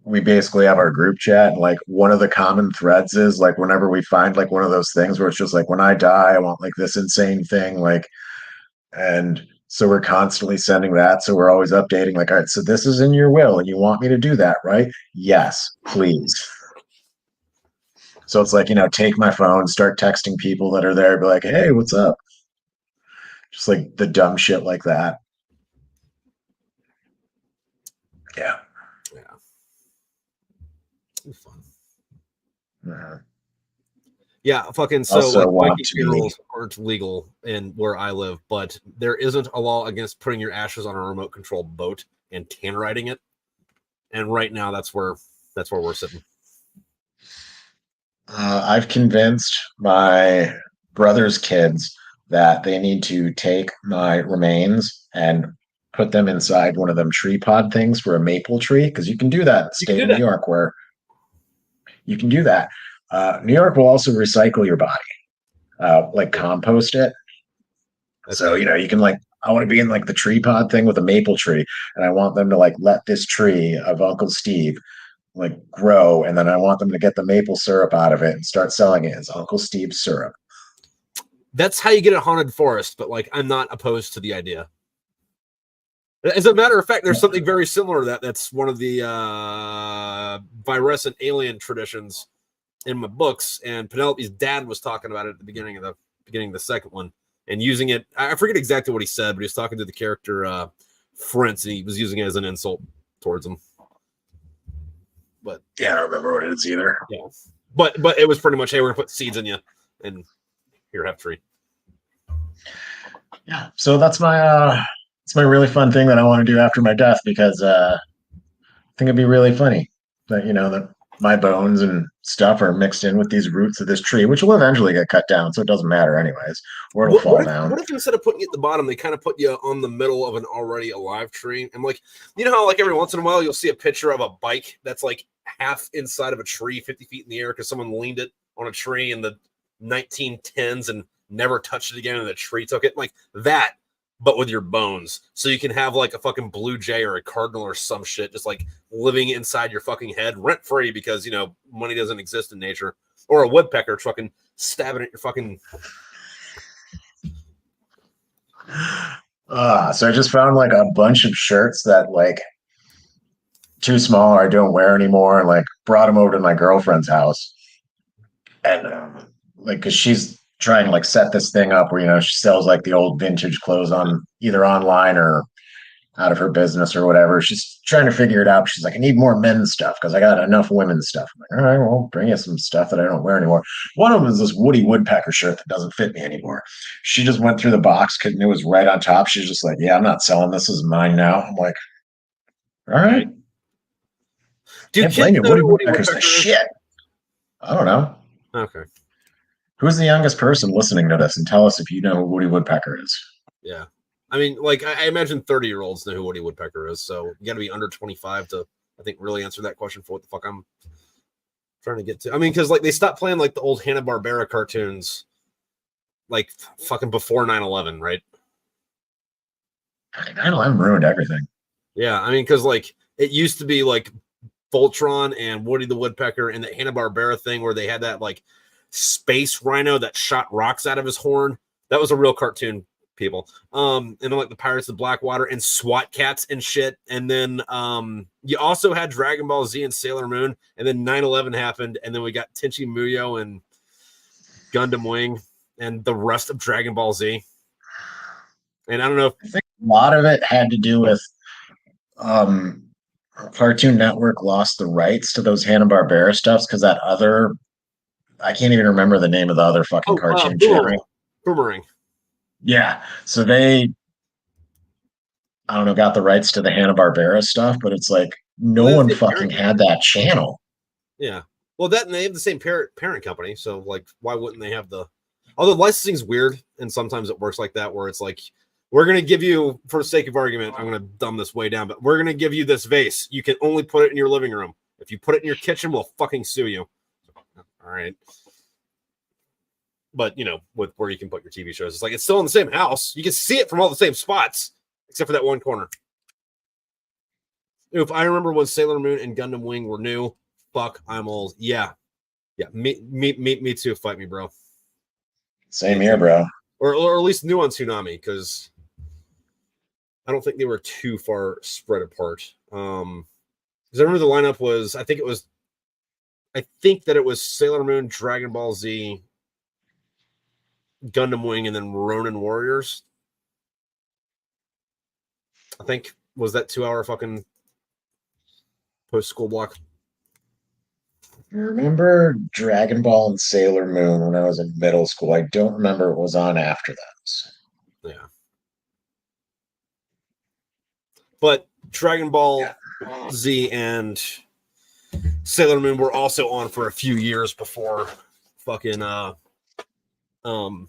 we basically have our group chat, and like one of the common threads is like whenever we find like one of those things where it's just like when I die, I want like this insane thing, like, and so we're constantly sending that. So we're always updating, like, all right, so this is in your will, and you want me to do that, right? Yes, please. So it's like, take my phone, start texting people that are there, be like, hey, what's up? Just like the dumb shit like that. Yeah. Fun. Uh, Yeah, fucking so Also like want Viking to- funerals aren't legal in where I live, but there isn't a law against putting your ashes on a remote controlled boat and tan riding it. And right now that's where we're sitting. I've convinced my brother's kids that they need to take my remains and put them inside one of them tree pod things for a maple tree, because you can do that in the You can state do of New that. York, where you can do that. New York will also recycle your body, like compost it. That's So, neat. you can like, I want to be in like the tree pod thing with a maple tree, and I want them to like let this tree of Uncle Steve like grow, and then I want them to get the maple syrup out of it and start selling it as Uncle Steve's syrup. That's how you get a haunted forest, but like I'm not opposed to the idea. As a matter of fact, there's something very similar to that. That's one of the Virescent alien traditions in my books, and Penelope's dad was talking about it at the beginning of the second one, and using it. I forget exactly what he said, but he was talking to the character Fritz, and he was using it as an insult towards him. But Yeah, I don't remember what it is either. yeah, but it was pretty much, hey, we're gonna put seeds in you, and here, have tree. Yeah, so that's my really fun thing that I want to do after my death, because I think it'd be really funny that that my bones and stuff are mixed in with these roots of this tree, which will eventually get cut down, so it doesn't matter anyways, or it'll fall down. What if instead of putting it at the bottom, they kind of put you on the middle of an already alive tree? And like, you know how like every once in a while you'll see a picture of a bike that's like half inside of a tree, 50 feet in the air because someone leaned it on a tree in the 1910s and never touched it again, and the tree took it, like that, but with your bones. So you can have like a fucking blue jay or a cardinal or some shit just like living inside your fucking head rent free because money doesn't exist in nature, or a woodpecker fucking stabbing at your fucking. So I just found like a bunch of shirts that like too small or I don't wear anymore, and like brought them over to my girlfriend's house, and like because she's trying to like set this thing up where she sells like the old vintage clothes on either online or out of her business or whatever. She's trying to figure it out. She's like, I need more men's stuff because I got enough women's stuff. I'm like, all right, well, bring you some stuff that I don't wear anymore. One of them is this Woody Woodpecker shirt that doesn't fit me anymore. She just went through the box and it was right on top. She's just like, yeah, I'm not selling this. This is mine now. I'm like, all right. Do Can't blame kids you. know Woody who Woody Woodpecker's the Woodpecker is? shit. I don't know. Okay. Who's the youngest person listening to this, and tell us if you know who Woody Woodpecker is. Yeah. I mean, like, I imagine 30-year-olds know who Woody Woodpecker is, so you got to be under 25 to, I think, really answer that question for what the fuck I'm trying to get to. I mean, because, like, they stopped playing, like, the old Hanna-Barbera cartoons, like, fucking before 9/11, right? 9/11 ruined everything. Yeah, I mean, because, like, it used to be, like, Voltron and Woody the Woodpecker and the Hanna-Barbera thing where they had that, like, space rhino that shot rocks out of his horn. That was a real cartoon, people. And then like the Pirates of Blackwater and SWAT cats and shit. And then you also had Dragon Ball Z and Sailor Moon. And then 9/11 happened, and then we got Tenchi Muyo and Gundam Wing and the rest of Dragon Ball Z. And I don't know if I think a lot of it had to do with Cartoon Network lost the rights to those Hanna-Barbera stuffs because that other, I can't even remember the name of the other fucking cartoon channel. Boomerang. Yeah. So they, I don't know, got the rights to the Hanna-Barbera stuff, but it's like no one fucking had that channel. Yeah. Well, that and they have the same parent company, so like, why wouldn't they have the? Although licensing is weird, and sometimes it works like that, where it's like, we're gonna give you, for the sake of argument, I'm gonna dumb this way down, but we're gonna give you this vase. You can only put it in your living room. If you put it in your kitchen, we'll fucking sue you. All right. But with where you can put your TV shows, it's like it's still in the same house. You can see it from all the same spots, except for that one corner. If I remember when Sailor Moon and Gundam Wing were new, fuck, I'm old. Yeah. Me too. Fight me, bro. Same here, bro. Or at least new on Tsunami, because I don't think they were too far spread apart. Because I remember the lineup was, I think that it was Sailor Moon, Dragon Ball Z, Gundam Wing, and then Ronin Warriors. I think was that 2-hour fucking post school block. I remember Dragon Ball and Sailor Moon when I was in middle school. I don't remember what was on after those. Yeah. But Dragon Ball Z and Sailor Moon were also on for a few years before fucking Gundam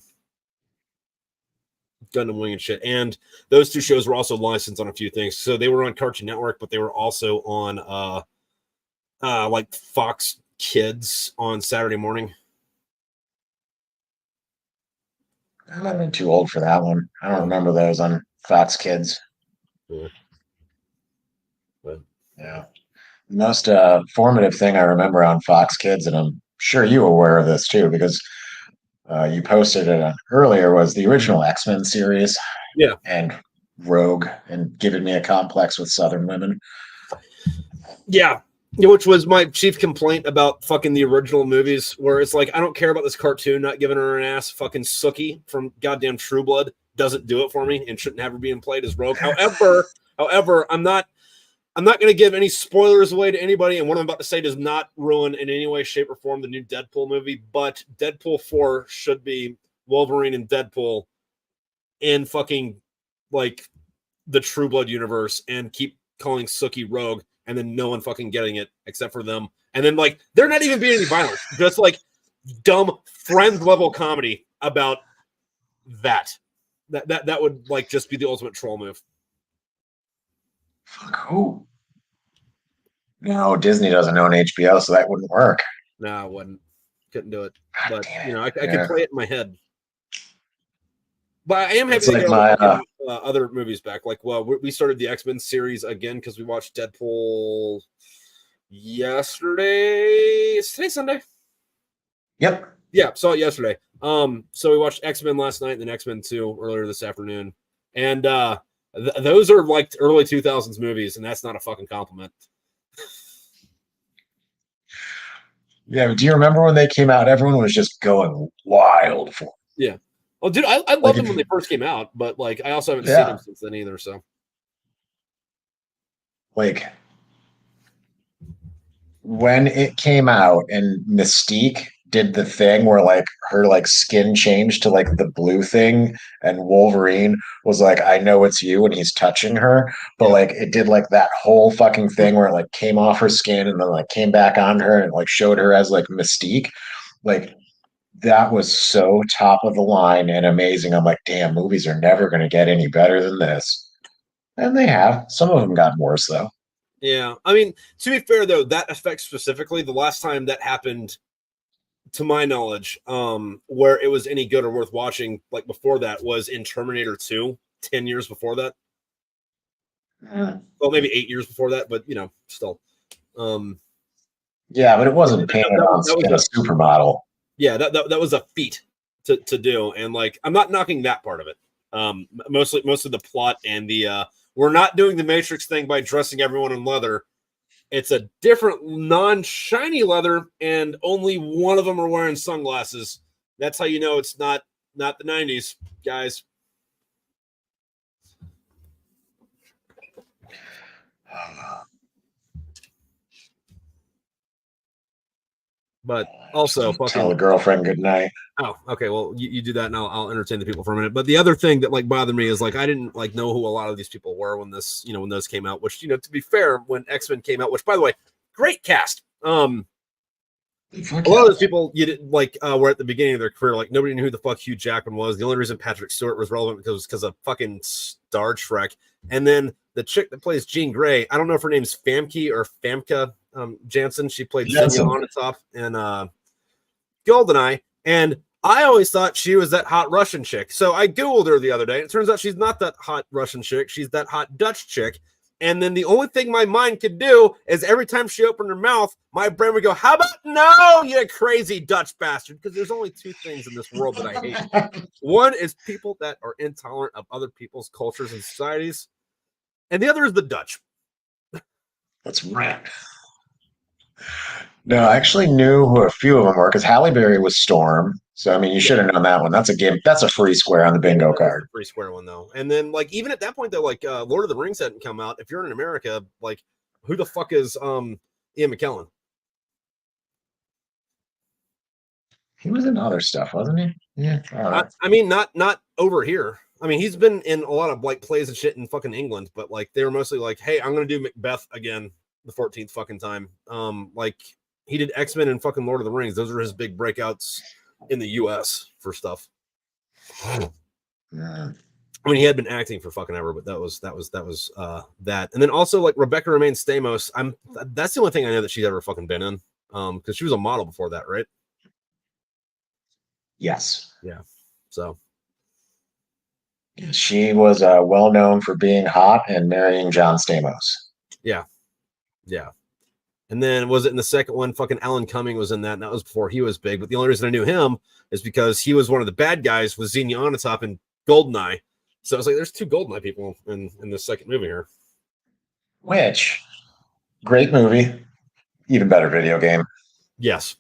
Wing and shit. And those two shows were also licensed on a few things. So they were on Cartoon Network, but they were also on like Fox Kids on Saturday morning. I might have been too old for that one. I don't remember those on Fox Kids. Yeah. But Yeah. The most formative thing I remember on Fox Kids, and I'm sure you were aware of this too, because you posted it earlier, was the original X-Men series. Yeah. And Rogue, and giving me a complex with Southern women. Yeah. Which was my chief complaint about fucking the original movies, where it's like, I don't care about this cartoon not giving her an ass. Fucking Sookie from goddamn True Blood doesn't do it for me and shouldn't have her being played as Rogue. However, I'm not going to give any spoilers away to anybody, and what I'm about to say does not ruin in any way, shape, or form the new Deadpool movie, but Deadpool 4 should be Wolverine and Deadpool in fucking, like, the True Blood universe, and keep calling Sookie Rogue, and then no one fucking getting it except for them. And then, like, they're not even being any violence. Just, like, dumb friend-level comedy about that. That would, like, just be the ultimate troll move. Fuck who? No, Disney doesn't own HBO, so that wouldn't work. No, I wouldn't. Couldn't do it. God But, damn you know, it. I could play it in my head. But I am happy It's to like get my, other movies back. Like, well, we started the X-Men series again because we watched Deadpool yesterday. Is today Sunday? Yep. Yeah, saw it yesterday. So we watched X-Men last night and then X-Men 2 earlier this afternoon. And those are like early 2000s movies, and that's not a fucking compliment. Yeah, but do you remember when they came out? Everyone was just going wild for them. Yeah. Well, dude, I loved Like them when they first came out, but like I also haven't seen Yeah. them since then either. So Like when it came out and Mystique did the thing where like her like skin changed to like the blue thing, and Wolverine was like, I know it's you, and he's touching her, but Yeah. like it did like that whole fucking thing where it like came off her skin and then like came back on her and like showed her as like Mystique. Like that was so top of the line and amazing. I'm like, damn, movies are never going to get any better than this. And they have. Some of them got worse though. yeah, I mean, to be fair though, that effect specifically, the last time that happened, to my knowledge, where it was any good or worth watching, like before that, was in Terminator 2, 10 years before that. Well, maybe 8 years before that, but you know, still. Yeah, but it wasn't that, painted that, on that was skin a supermodel. yeah, that was a feat to do, and like I'm not knocking that part of it. Most of the plot and the we're not doing the Matrix thing by dressing everyone in leather. It's a different non-shiny leather, and only one of them are wearing sunglasses. That's how you know it's not the 90s, guys. But also Tell the girlfriend good night. Oh, okay. Well, you do that, and I'll entertain the people for a minute. But the other thing that like bothered me is like I didn't like know who a lot of these people were when when those came out. Which to be fair, when X-Men came out, which by the way, great cast. A lot of those people you didn't like were at the beginning of their career. Like nobody knew who the fuck Hugh Jackman was. The only reason Patrick Stewart was relevant because of fucking Star Trek. And then the chick that plays Jean Grey, I don't know if her name's Famke or Famke Janssen. She played Zinnia on the top and GoldenEye, and I always thought she was that hot Russian chick. So I Googled her the other day, and it turns out she's not that hot Russian chick. She's that hot Dutch chick. And then the only thing my mind could do is every time she opened her mouth, my brain would go, how about no, you crazy Dutch bastard? Because there's only two things in this world that I hate. One is people that are intolerant of other people's cultures and societies, and the other is the Dutch. That's right. No, I actually knew who a few of them were because Halle Berry was Storm. So I mean, you should have known that one. That's a game. That's a free square on the bingo card. A free square one though. And then like even at that point though, like Lord of the Rings hadn't come out. If you're in America, like who the fuck is Ian McKellen? He was in other stuff, wasn't he? Yeah. All right. I mean, not over here. I mean, he's been in a lot of like plays and shit in fucking England, but like they were mostly like, hey, I'm gonna do Macbeth again the 14th fucking time. Like he did X-Men and fucking Lord of the Rings. Those are his big breakouts in the US for stuff. Yeah. I mean, he had been acting for fucking ever, but that was that. And then also like Rebecca Romaine Stamos. That's the only thing I know that she's ever fucking been in. Because she was a model before that, right? Yes. Yeah. So She was well known for being hot and marrying John Stamos. yeah. And then was it in the second one? Fucking Alan Cumming was in that, and that was before he was big. But the only reason I knew him is because he was one of the bad guys with Xenia Onatopp in Goldeneye. So I was like, there's two Goldeneye people in this second movie here. Which, great movie, even better video game. Yes.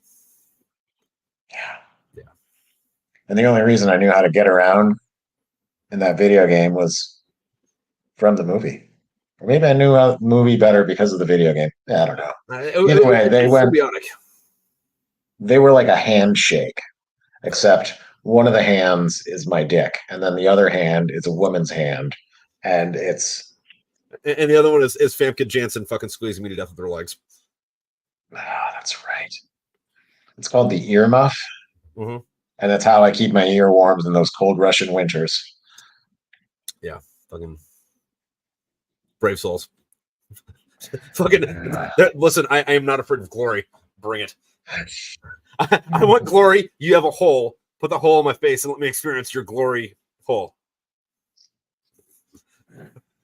Yeah. And the only reason I knew how to get around in that video game was from the movie. Or maybe I knew the movie better because of the video game. Yeah, I don't know. Either way, they went. symbiotic. They were like a handshake, except one of the hands is my dick, and then the other hand is a woman's hand, and it's. And the other one is Famke Janssen fucking squeezing me to death with her legs. Ah, that's right. It's called the earmuff, Mm-hmm. and that's how I keep my ear warm in those cold Russian winters. Yeah, fucking brave souls. Fucking listen, I am not afraid of glory. Bring it. I want glory. You have a hole. Put the hole in my face and let me experience your glory hole.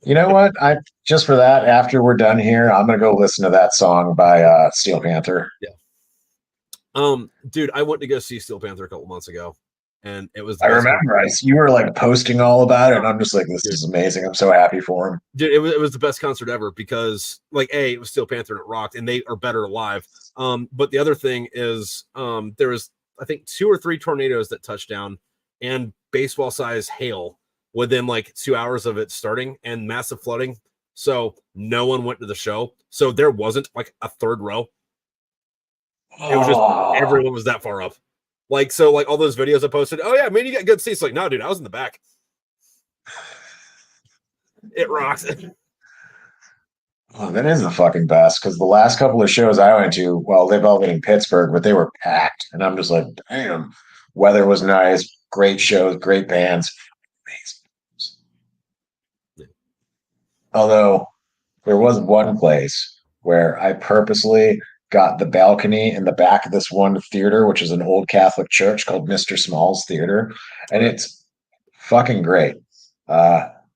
You know what? I just for that, after we're done here, I'm gonna go listen to that song by Steel Panther. Yeah. Dude, I went to go see Steel Panther a couple months ago, and it was. I remember, you were like posting all about it, and I'm just like, this is amazing. I'm so happy for him. Dude, it was the best concert ever because, like, it was Steel Panther and it rocked, and they are better live. But the other thing is, there was I think 2 or 3 tornadoes that touched down, and baseball size hail within like 2 hours of it starting, and massive flooding. So no one went to the show. So there wasn't like a third row. It was just everyone was that far up. Like, so like all those videos I posted, oh yeah, man, you got good seats. Like, no, dude, I was in the back. It rocks. Oh, that is the fucking best because the last couple of shows I went to, well, they've all been in Pittsburgh, but they were packed. And I'm just like, damn, weather was nice, great shows, great bands. Although there was one place where I purposely got the balcony in the back of this one theater, which is an old Catholic church called Mr. Small's Theater. And it's fucking great.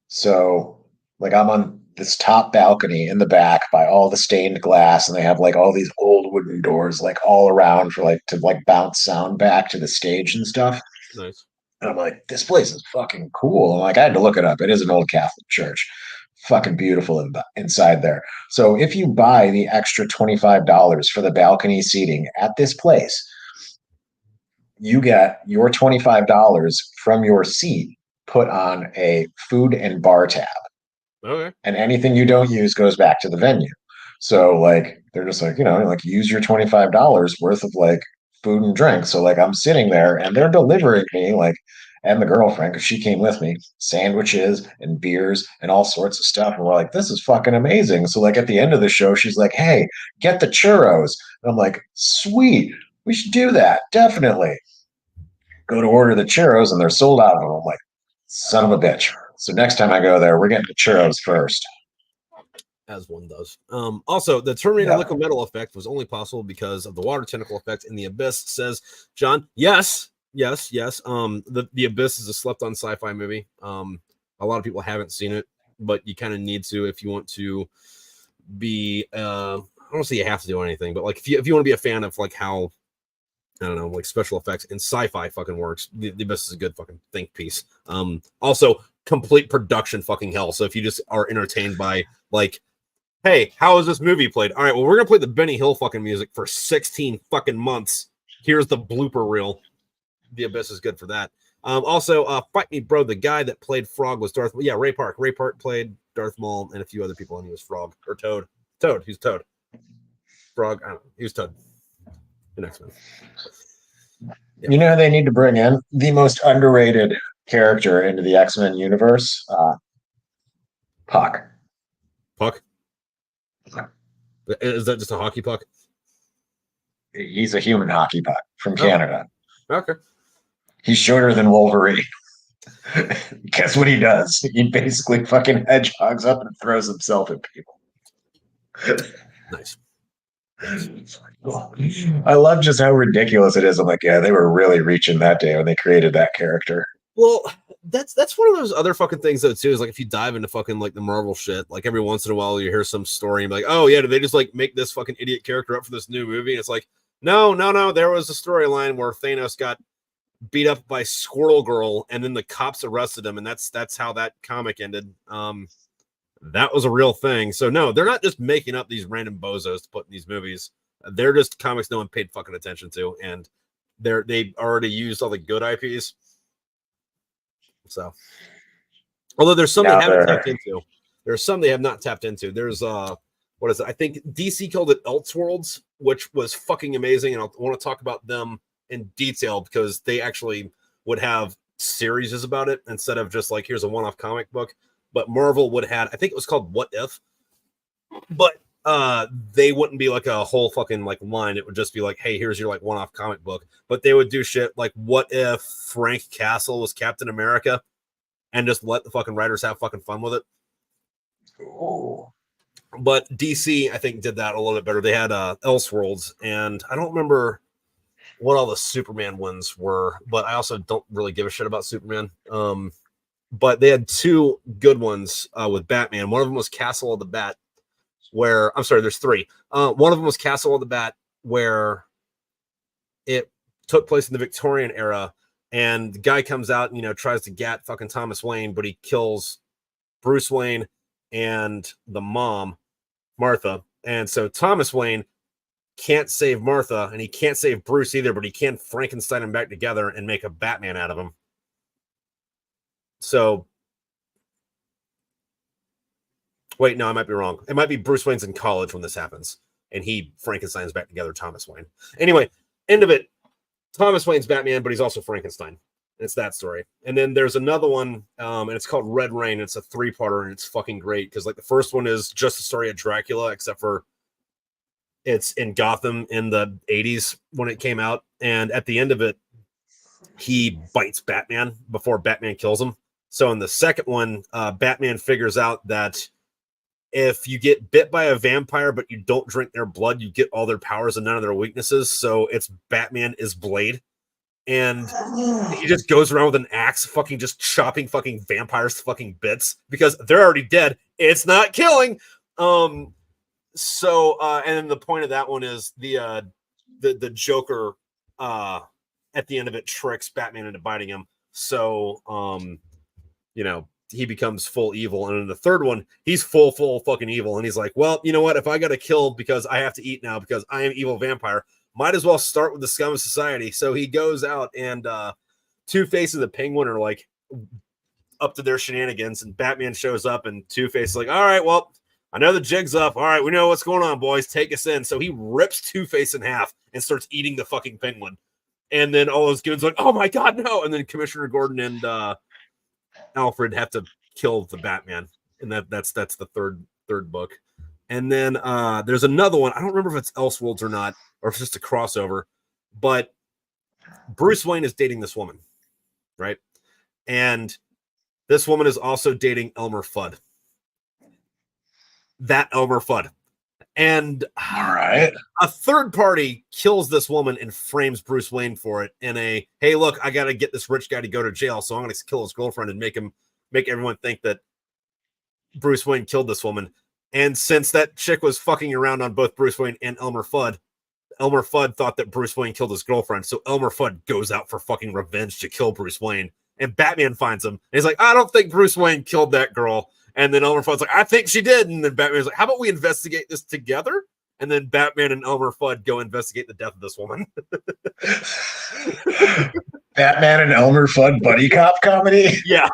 So like I'm on this top balcony in the back by all the stained glass, and they have like all these old wooden doors like all around for like to like bounce sound back to the stage and stuff. Nice. And I'm like, this place is fucking cool. And like I had to look it up. It is an old Catholic church. Fucking beautiful inside there. So if you buy the extra $25 for the balcony seating at this place, you get your $25 from your seat put on a food and bar tab. Okay. And anything you don't use goes back to the venue. So like they're just like, like use your $25 worth of like food and drink. So like I'm sitting there and they're delivering me like, and the girlfriend, because she came with me, sandwiches and beers and all sorts of stuff. And we're like, this is fucking amazing. So like at the end of the show, she's like, hey, get the churros. And I'm like, sweet, we should do that. Definitely. Go to order the churros and they're sold out of them. I'm like, son of a bitch. So next time I go there, we're getting the churros first. As one does. Also, the Terminator liquid metal effect was only possible because of the water tentacle effect in the Abyss, says John. Yes. The Abyss is a slept-on sci-fi movie. A lot of people haven't seen it, but you kind of need to if you want to be. I don't say you have to do anything, but like if you want to be a fan of like how I don't know, like special effects and sci-fi fucking works, the Abyss is a good fucking think piece. Also, complete production fucking hell. So if you just are entertained by like, hey, how is this movie played? All right, well, we're gonna play the Benny Hill fucking music for 16 fucking months. Here's the blooper reel. The Abyss is good for that. Also, Fight Me Bro, the guy that played Frog was Darth. Yeah, Ray Park. Ray Park played Darth Maul and a few other people, and he was Frog or Toad. Toad. He's Toad. Frog. I don't know. He was Toad. The next one. You know, they need to bring in the most underrated character into the X-Men universe, Puck. Puck? Is that just a hockey puck? He's a human hockey puck from Oh, Canada. okay. He's shorter than Wolverine. Guess what he does? He basically fucking hedgehogs up and throws himself at people. Nice. I love just how ridiculous it is. I'm like, yeah, they were really reaching that day when they created that character. Well, that's one of those other fucking things though too. Is like if you dive into fucking like the Marvel shit, like every once in a while you hear some story and be like, oh yeah, did they just like make this fucking idiot character up for this new movie? And it's like, no, there was a storyline where Thanos got beat up by Squirrel Girl, and then the cops arrested him, and that's how that comic ended. That was a real thing. So no, they're not just making up these random bozos to put in these movies. They're just comics no one paid fucking attention to, and they already used all the good IPs. So, although there's some they haven't tapped into, there's some they have not tapped into. There's what is it? I think DC called it Elseworlds, which was fucking amazing, and I want to talk about them in detail because they actually would have series about it instead of just like here's a one-off comic book. But Marvel would have, I think it was called What If, but they wouldn't be like a whole fucking like line. It would just be like, hey, here's your like one-off comic book. But they would do shit like, what if Frank Castle was Captain America, and just let the fucking writers have fucking fun with it. Oh. But DC, I think, did that a little bit better. They had Elseworlds, and I don't remember what all the Superman ones were, but I also don't really give a shit about Superman. But they had two good ones with Batman. One of them was Castle of the Bat, where, I'm sorry, there's three. One of them was Castle of the Bat, where it took place in the Victorian era, and the guy comes out and, tries to gat fucking Thomas Wayne, but he kills Bruce Wayne and the mom, Martha. And so Thomas Wayne can't save Martha, and he can't save Bruce either, but he can Frankenstein him back together and make a Batman out of him. So, wait, no, I might be wrong. It might be Bruce Wayne's in college when this happens, and he Frankenstein's back together Thomas Wayne. Anyway, end of it. Thomas Wayne's Batman, but he's also Frankenstein. It's that story. And then there's another one, and it's called Red Rain. It's a 3-parter, and it's fucking great because like the first one is just the story of Dracula, except for it's in Gotham in the 80s when it came out. And at the end of it, he bites Batman before Batman kills him. So in the second one, Batman figures out that if you get bit by a vampire, but you don't drink their blood, you get all their powers and none of their weaknesses. So it's Batman is Blade. And he just goes around with an axe, fucking just chopping fucking vampires to fucking bits because they're already dead. It's not killing. And then the point of that one is the Joker at the end of it tricks Batman into biting him. So he becomes full evil. And in the third one, he's full fucking evil. And he's like, well, you know what? If I got to kill because I have to eat now because I am evil vampire, might as well start with the scum of society. So he goes out and Two-Face and the Penguin are like up to their shenanigans. And Batman shows up and Two-Face is like, all right, well, I know the jig's up. All right, we know what's going on, boys. Take us in. So he rips Two-Face in half and starts eating the fucking Penguin. And then all those goons are like, oh my God, no. And then Commissioner Gordon and Alfred have to kill the Batman. And that's the third book. And then there's another one. I don't remember if it's Elseworlds or not, or if it's just a crossover. But Bruce Wayne is dating this woman, right? And this woman is also dating Elmer Fudd. That Elmer Fudd. And all right, a third party kills this woman and frames Bruce Wayne for it in a, hey, look, I got to get this rich guy to go to jail, so I'm going to kill his girlfriend and make everyone think that Bruce Wayne killed this woman. And since that chick was fucking around on both Bruce Wayne and Elmer Fudd thought that Bruce Wayne killed his girlfriend. So Elmer Fudd goes out for fucking revenge to kill Bruce Wayne. And Batman finds him. And he's like, I don't think Bruce Wayne killed that girl. And then Elmer Fudd's like, I think she did. And then Batman's like, how about we investigate this together? And then Batman and Elmer Fudd go investigate the death of this woman. Batman and Elmer Fudd buddy cop comedy? Yeah.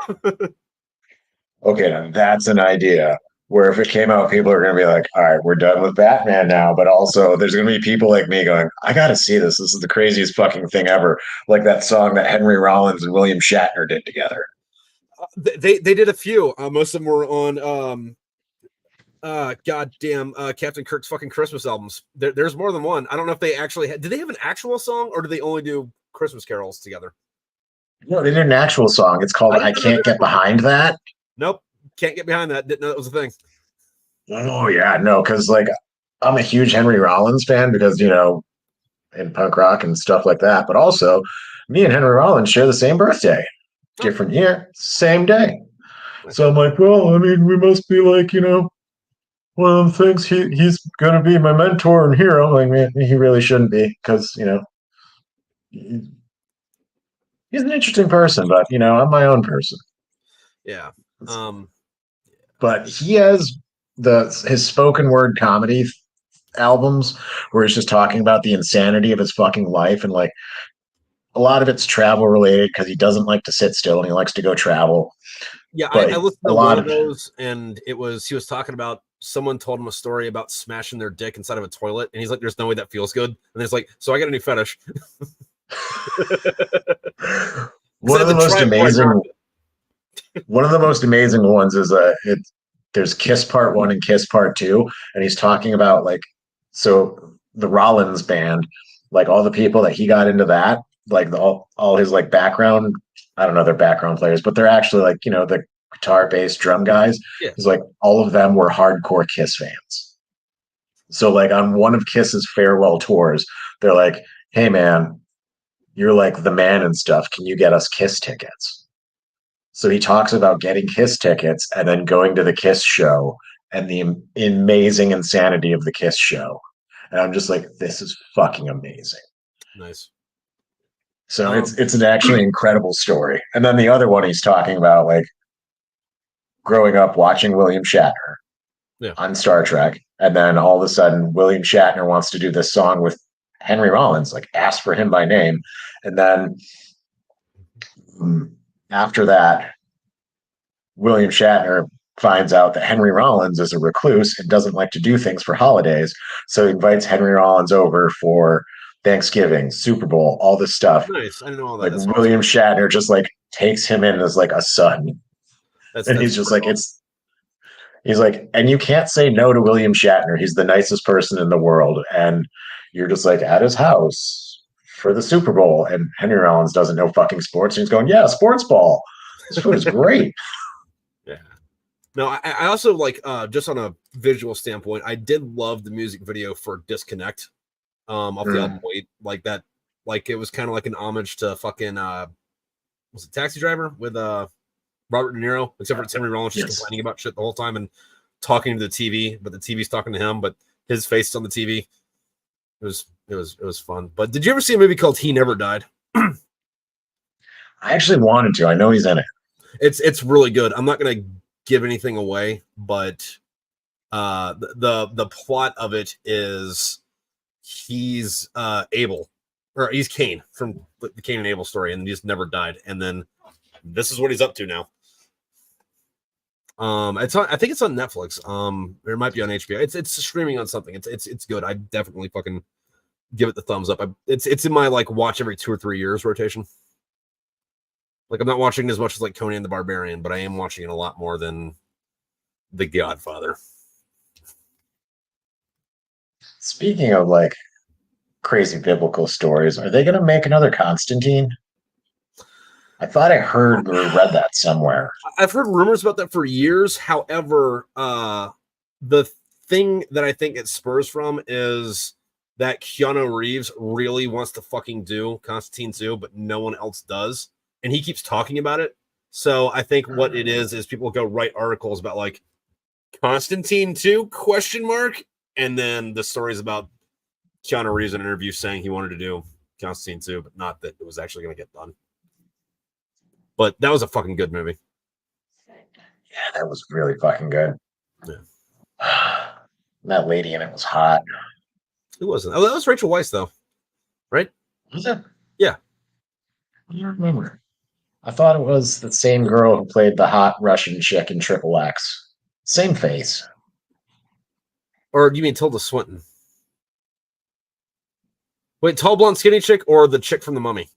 Okay, now that's an idea. where if it came out, people are going to be like, all right, we're done with Batman now. But also, there's going to be people like me going, I got to see this. This is the craziest fucking thing ever. Like that song that Henry Rollins and William Shatner did together. They did a few. Most of them were on goddamn Captain Kirk's fucking Christmas albums. There's more than one. I don't know if they actually did they have an actual song or do they only do Christmas carols together? No, they did an actual song. It's called I Can't Get Behind That. Nope. Can't get behind that. Didn't know that was a thing. Oh yeah, no, because like I'm a huge Henry Rollins fan because in punk rock and stuff like that. But also, me and Henry Rollins share the same birthday, different year, same day. So I'm like, well, I mean, we must be like, one of them things. He's gonna be my mentor and hero. Like, man, he really shouldn't be because he's an interesting person, but I'm my own person. Yeah. But he has his spoken word comedy albums where he's just talking about the insanity of his fucking life, and like a lot of it's travel related because he doesn't like to sit still and he likes to go travel. Yeah, I listened to one of those, and he was talking about someone told him a story about smashing their dick inside of a toilet, and he's like, "There's no way that feels good." And it's like, so I got a new fetish. One of the most amazing ones is there's Kiss Part 1 and Kiss Part 2, and he's talking about like so the Rollins band, like all the people that he got into that, like all his like background, I don't know their background players, but they're actually like, the guitar, bass, drum guys. Yeah. It's like all of them were hardcore Kiss fans. So like on one of Kiss's farewell tours, they're like, hey man, you're like the man and stuff. Can you get us Kiss tickets? So he talks about getting Kiss tickets and then going to the Kiss show and the amazing insanity of the Kiss show. And I'm just like, this is fucking amazing. Nice. So it's an actually incredible story. And then the other one he's talking about, like growing up watching William Shatner on Star Trek. And then all of a sudden, William Shatner wants to do this song with Henry Rollins, like ask for him by name. And then after that, William Shatner finds out that Henry Rollins is a recluse and doesn't like to do things for holidays. So he invites Henry Rollins over for Thanksgiving, Super Bowl, all this stuff. Nice. I didn't know all that. Like William Shatner just like takes him in as like a son. And he's just like, he's like, and you can't say no to William Shatner. He's the nicest person in the world. And you're just like at his house for the Super Bowl. And Henry Rollins doesn't know fucking sports. And he's going, yeah, sports ball. This food is great. Yeah. No, I also like, just on a visual standpoint, I did love the music video for Disconnect off the album Wait. Like that, like it was kind of like an homage to fucking, was it Taxi Driver with Robert De Niro, except for it's Henry Rollins just complaining about shit the whole time and talking to the TV, but the TV's talking to him, but his face is on the TV. It was fun. But did you ever see a movie called He Never Died? I actually wanted to. I know he's in it. It's really good. I'm not gonna give anything away, but the plot of it is he's Abel, or he's Cain from the Cain and Abel story, and he just never died. And then this is what he's up to now. It's on, I think it's on Netflix. It might be on HBO. It's streaming on something. It's good. I definitely fucking give it the thumbs up. It's in my like watch every 2 or 3 years rotation. Like I'm not watching as much as like Conan the Barbarian, but I am watching it a lot more than The Godfather. Speaking of like crazy biblical stories, are they going to make another Constantine? I thought I heard or read that somewhere. I've heard rumors about that for years. However, the thing that I think it spurs from is that Keanu Reeves really wants to fucking do Constantine 2, but no one else does. And he keeps talking about it. So I think what it is people go write articles about like Constantine 2 ? And then the stories about Keanu Reeves in an interview saying he wanted to do Constantine 2, but not that it was actually going to get done. But that was a fucking good movie. Yeah, that was really fucking good. Yeah. That lady in it was hot. It wasn't. Oh, that was Rachel Weisz, though. Right? Was it? Yeah. I don't remember. I thought it was the same girl who played the hot Russian chick in Triple X. Same face. Or do you mean Tilda Swinton? Wait, tall, blonde, skinny chick or the chick from The Mummy?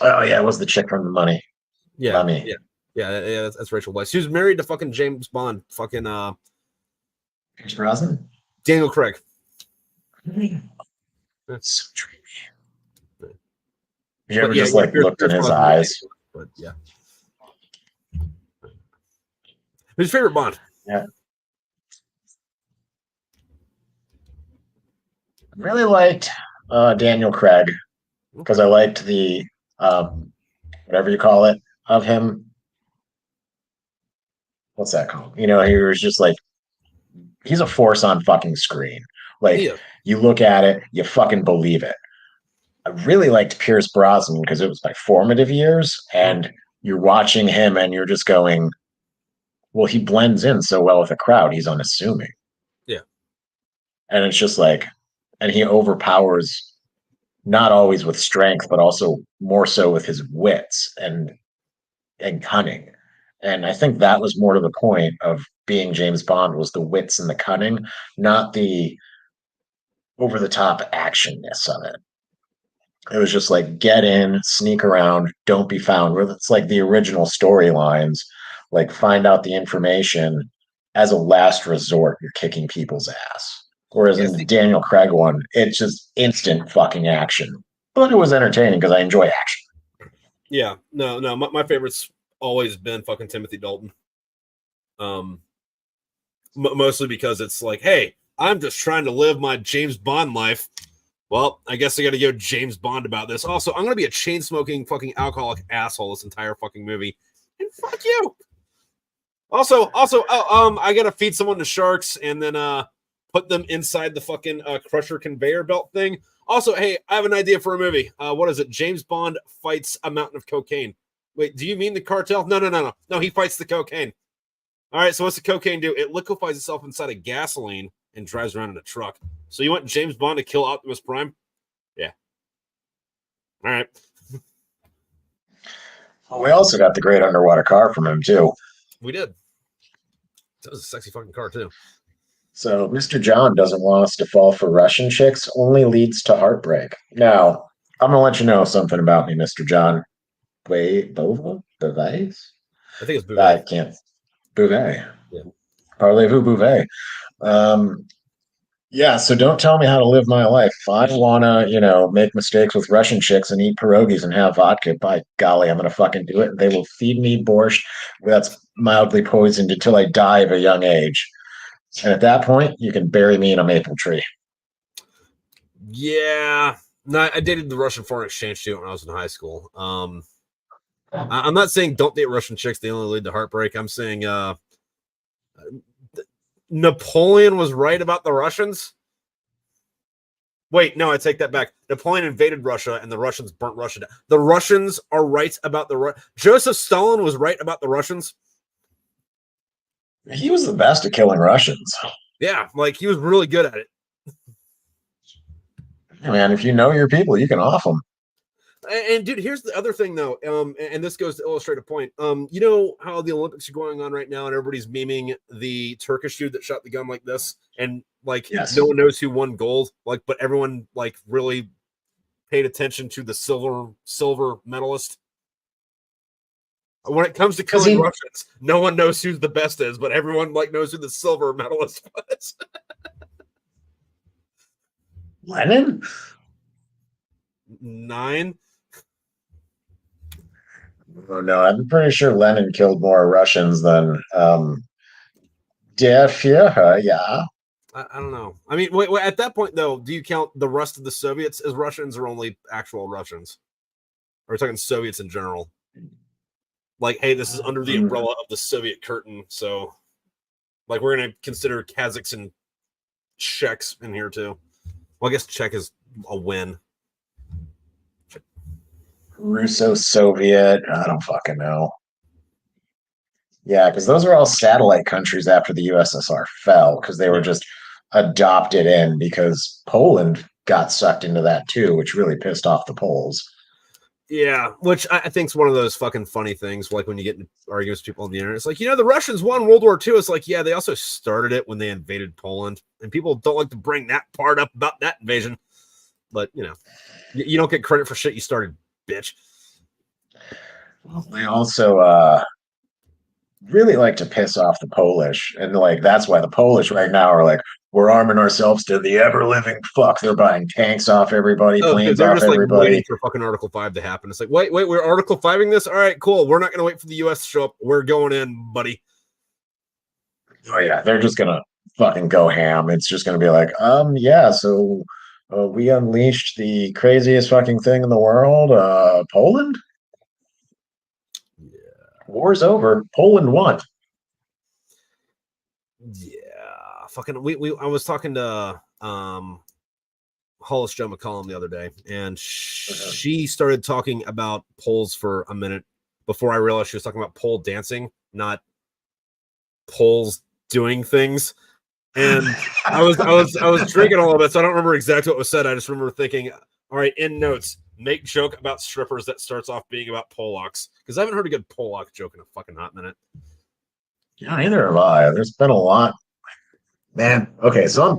Oh yeah, it was the chick from The Mummy. Yeah, Mummy. yeah. That's Rachel Weisz. She was married to fucking James Bond. Fucking Pierce Brosnan. Daniel Craig. So dreamy. But You ever yeah, just like looked in his eyes? But yeah. Who's your favorite Bond? Yeah. I really liked Daniel Craig because I liked the whatever you call it of him. What's that called? You know, he was just like he's a force on fucking screen. Like Yeah. you look at it, you fucking believe it. I really liked Pierce Brosnan because it was my formative years, and you're watching him and you're just going, well, he blends in so well with the crowd. He's unassuming. Yeah. And it's just like, and he overpowers not always with strength, but also more so with his wits and cunning. And I think that was more to the point of being James Bond was the wits and the cunning, not the over the top actionness of it. It was just like get in, sneak around, don't be found. Where it's like the original storylines, like find out the information as a last resort, you're kicking people's ass. Whereas in the Daniel Craig one, it's just instant fucking action. But it was entertaining because I enjoy action. Yeah, no. My favorite's always been fucking Timothy Dalton. Mostly because it's like, hey, I'm just trying to live my James Bond life. Well, I guess I got to go James Bond about this. Also, I'm gonna be a chain smoking fucking alcoholic asshole this entire fucking movie, and fuck you. Also, I gotta feed someone to sharks and then put them inside the fucking crusher conveyor belt thing. Also, hey, I have an idea for a movie. What is it? James Bond fights a mountain of cocaine. Wait, do you mean the cartel? No. No, he fights the cocaine. All right, so what's the cocaine do? It liquefies itself inside of gasoline and drives around in a truck. So you want James Bond to kill Optimus Prime? Yeah. All right. Well, we also got the great underwater car from him, too. We did. That was a sexy fucking car, too. So Mr. John doesn't want us to fall for Russian chicks, only leads to heartbreak. Now, I'm going to let you know something about me, Mr. John. Wait, Bova? Bouvet? I think it's Bouvet. I can't. Bouvet. Yeah. Parlez-vous Bouvet. Yeah, so don't tell me how to live my life. If I want to, make mistakes with Russian chicks and eat pierogies and have vodka, by golly, I'm going to fucking do it. They will feed me borscht that's mildly poisoned until I die of a young age. And at that point, you can bury me in a maple tree. Yeah. No, I dated the Russian foreign exchange student when I was in high school. I'm not saying don't date Russian chicks. They only lead to heartbreak. I'm saying Napoleon was right about the Russians. Wait, no, I take that back. Napoleon invaded Russia and the Russians burnt Russia down. The Russians are right about Joseph Stalin was right about the Russians. He was the best at killing Russians. Yeah, like he was really good at it. Man, if you know your people, you can off them. And dude, here's the other thing though, and this goes to illustrate a point. You know how the Olympics are going on right now, and everybody's memeing the Turkish dude that shot the gun like this, and like no one knows who won gold, like, but everyone like really paid attention to the silver medalist. When it comes to killing Russians, no one knows who the best is, but everyone like knows who the silver medalist was. Lenin? 9. Oh no, I'm pretty sure Lenin killed more Russians than Der Führer, yeah. I don't know. I mean, wait, at that point though, do you count the rest of the Soviets as Russians or only actual Russians? Or are we talking Soviets in general? Like, hey, this is under the umbrella of the Soviet curtain, so like we're gonna consider Kazakhs and Czechs in here too. Well, I guess Czech is a win. Russo-Soviet, I don't fucking know. Yeah, because those are all satellite countries after the USSR fell, because they were just adopted in because Poland got sucked into that too, which really pissed off the Poles. Yeah, which I think is one of those fucking funny things. Like when you get in arguments with people on the internet, it's like, the Russians won World War II. It's like, yeah, they also started it when they invaded Poland, and people don't like to bring that part up about that invasion. But you don't get credit for shit you started, bitch. Well, they also really like to piss off the Polish, and like that's why the Polish right now are like, we're arming ourselves to the ever living fuck. They're buying tanks off everybody, Oh, planes they're off just like waiting everybody. for fucking Article 5 to happen. It's like, wait, we're Article 5ing this? All right, cool. We're not going to wait for the US to show up. We're going in, buddy. Oh yeah, they're just gonna fucking go ham. It's just gonna be like, yeah, so we unleashed the craziest fucking thing in the world, Poland. Yeah. War's over. Poland won. Yeah. Fucking I was talking to Hollis Joe McCollum the other day, and she started talking about poles for a minute before I realized she was talking about pole dancing, not poles doing things. And I was drinking a little bit, so I don't remember exactly what was said. I just remember thinking, all right, in notes, make joke about strippers that starts off being about Polacks, because I haven't heard a good Polak joke in a fucking hot minute. Yeah, neither have I. There's been a lot, man. Okay, so I'm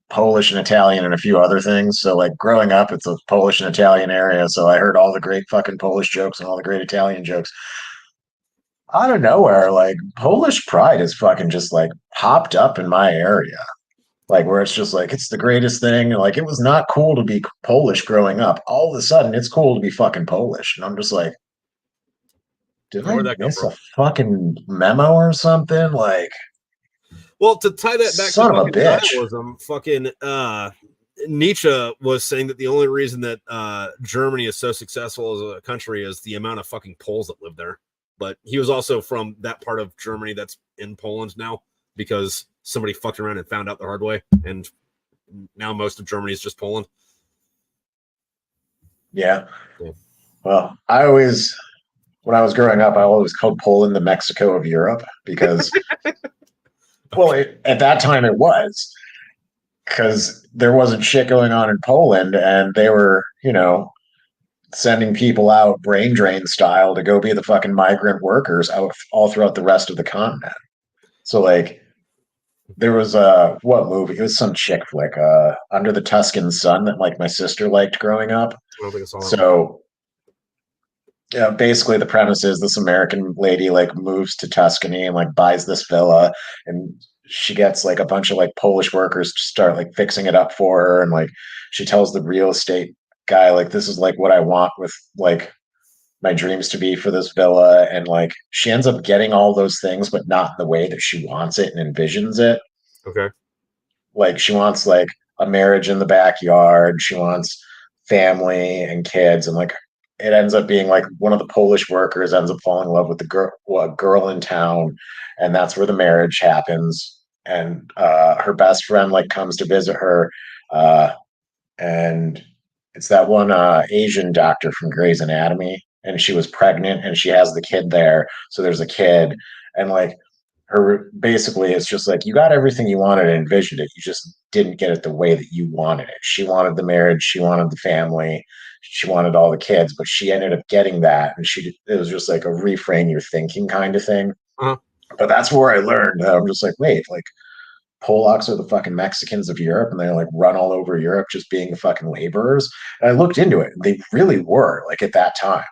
Polish and Italian and a few other things. So like growing up, it's a Polish and Italian area. So I heard all the great fucking Polish jokes and all the great Italian jokes. Out of nowhere, like Polish pride is fucking just like popped up in my area. Like where it's just like it's the greatest thing. Like it was not cool to be Polish growing up. All of a sudden, it's cool to be fucking Polish, and I'm just like, did I Where'd that come miss from? a fucking memo or something? Like, Well, to tie that back to son of a fucking bitch. nihilism, fucking Nietzsche was saying that the only reason that Germany is so successful as a country is the amount of fucking Poles that live there. But he was also from that part of Germany that's in Poland now, because somebody fucked around and found out the hard way, and now most of Germany is just Poland. Yeah. Yeah. Well, when I was growing up, I always called Poland the Mexico of Europe because, well, at that time it was because there wasn't shit going on in Poland, and they were, sending people out brain drain style to go be the fucking migrant workers out all throughout the rest of the continent. So like there was what movie? It was some chick flick, Under the Tuscan Sun, that like my sister liked growing up. I don't think I saw that one. So yeah, basically the premise is this American lady like moves to Tuscany and like buys this villa, and she gets like a bunch of like Polish workers to start like fixing it up for her, and like she tells the real estate guy like this is like what I want with like my dreams to be for this villa, and like she ends up getting all those things but not in the way that she wants it and envisions it. Okay. Like she wants like a marriage in the backyard, she wants family and kids, and like it ends up being like one of the Polish workers ends up falling in love with the girl in town, and that's where the marriage happens. And her best friend like comes to visit her, uh, and it's that one Asian doctor from Grey's Anatomy, and she was pregnant and she has the kid there. So there's a kid, and like her basically it's just like you got everything you wanted and envisioned it. You just didn't get it the way that you wanted it. She wanted the marriage, she wanted the family, she wanted all the kids, but she ended up getting that, and it was just like a reframe your thinking kind of thing. Uh-huh. But that's where I learned. I'm just like, wait, like Polacks are the fucking Mexicans of Europe, and they like run all over Europe just being the fucking laborers. And I looked into it, and they really were like at that time.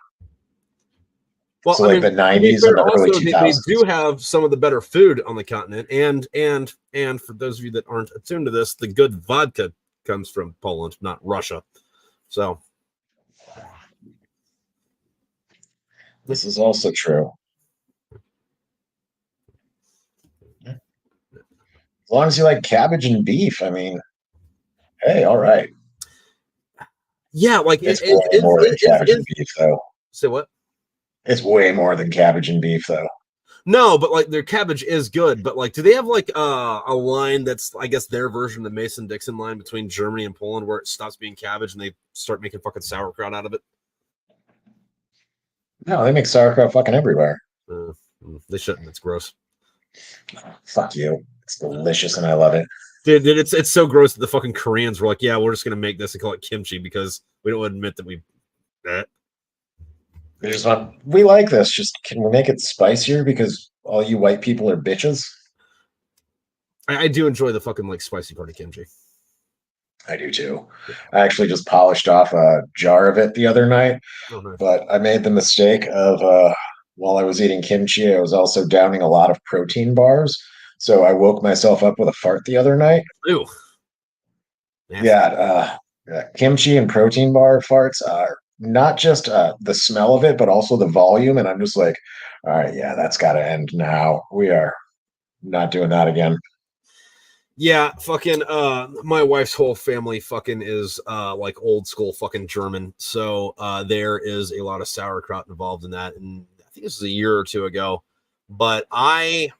Well, So I like mean, the to be 90s and fair, the early also they 2000s. do have some of the better food on the continent, and for those of you that aren't attuned to this, the good vodka comes from Poland, not Russia. So This is also true. As long as you like cabbage and beef, I mean, hey, all right. yeah, like It's way more than cabbage and beef, though. Say what? It's way more than cabbage and beef, though. No, but like their cabbage is good. But like, do they have like a line that's, I guess, their version of the Mason-Dixon line between Germany and Poland, where it stops being cabbage and they start making fucking sauerkraut out of it? No, they make sauerkraut fucking everywhere. They shouldn't. It's gross. Fuck you. It's delicious and I love it. Dude, it's so gross that the fucking Koreans were like, yeah, we're just gonna make this and call it kimchi because we don't admit that we They just want, we like this. Just can we make it spicier because all you white people are bitches? I do enjoy the fucking like spicy party kimchi. I do too. I actually just polished off a jar of it the other night, Oh, nice. but I made the mistake of while I was eating kimchi, I was also downing a lot of protein bars. So I woke myself up with a fart the other night. Ew. Yeah, kimchi and protein bar farts are not just the smell of it, but also the volume. And I'm just like, all right, yeah, that's got to end now. We are not doing that again. Yeah, fucking my wife's whole family fucking is like old school fucking German. So there is a lot of sauerkraut involved in that. And I think this was a year or two ago. But I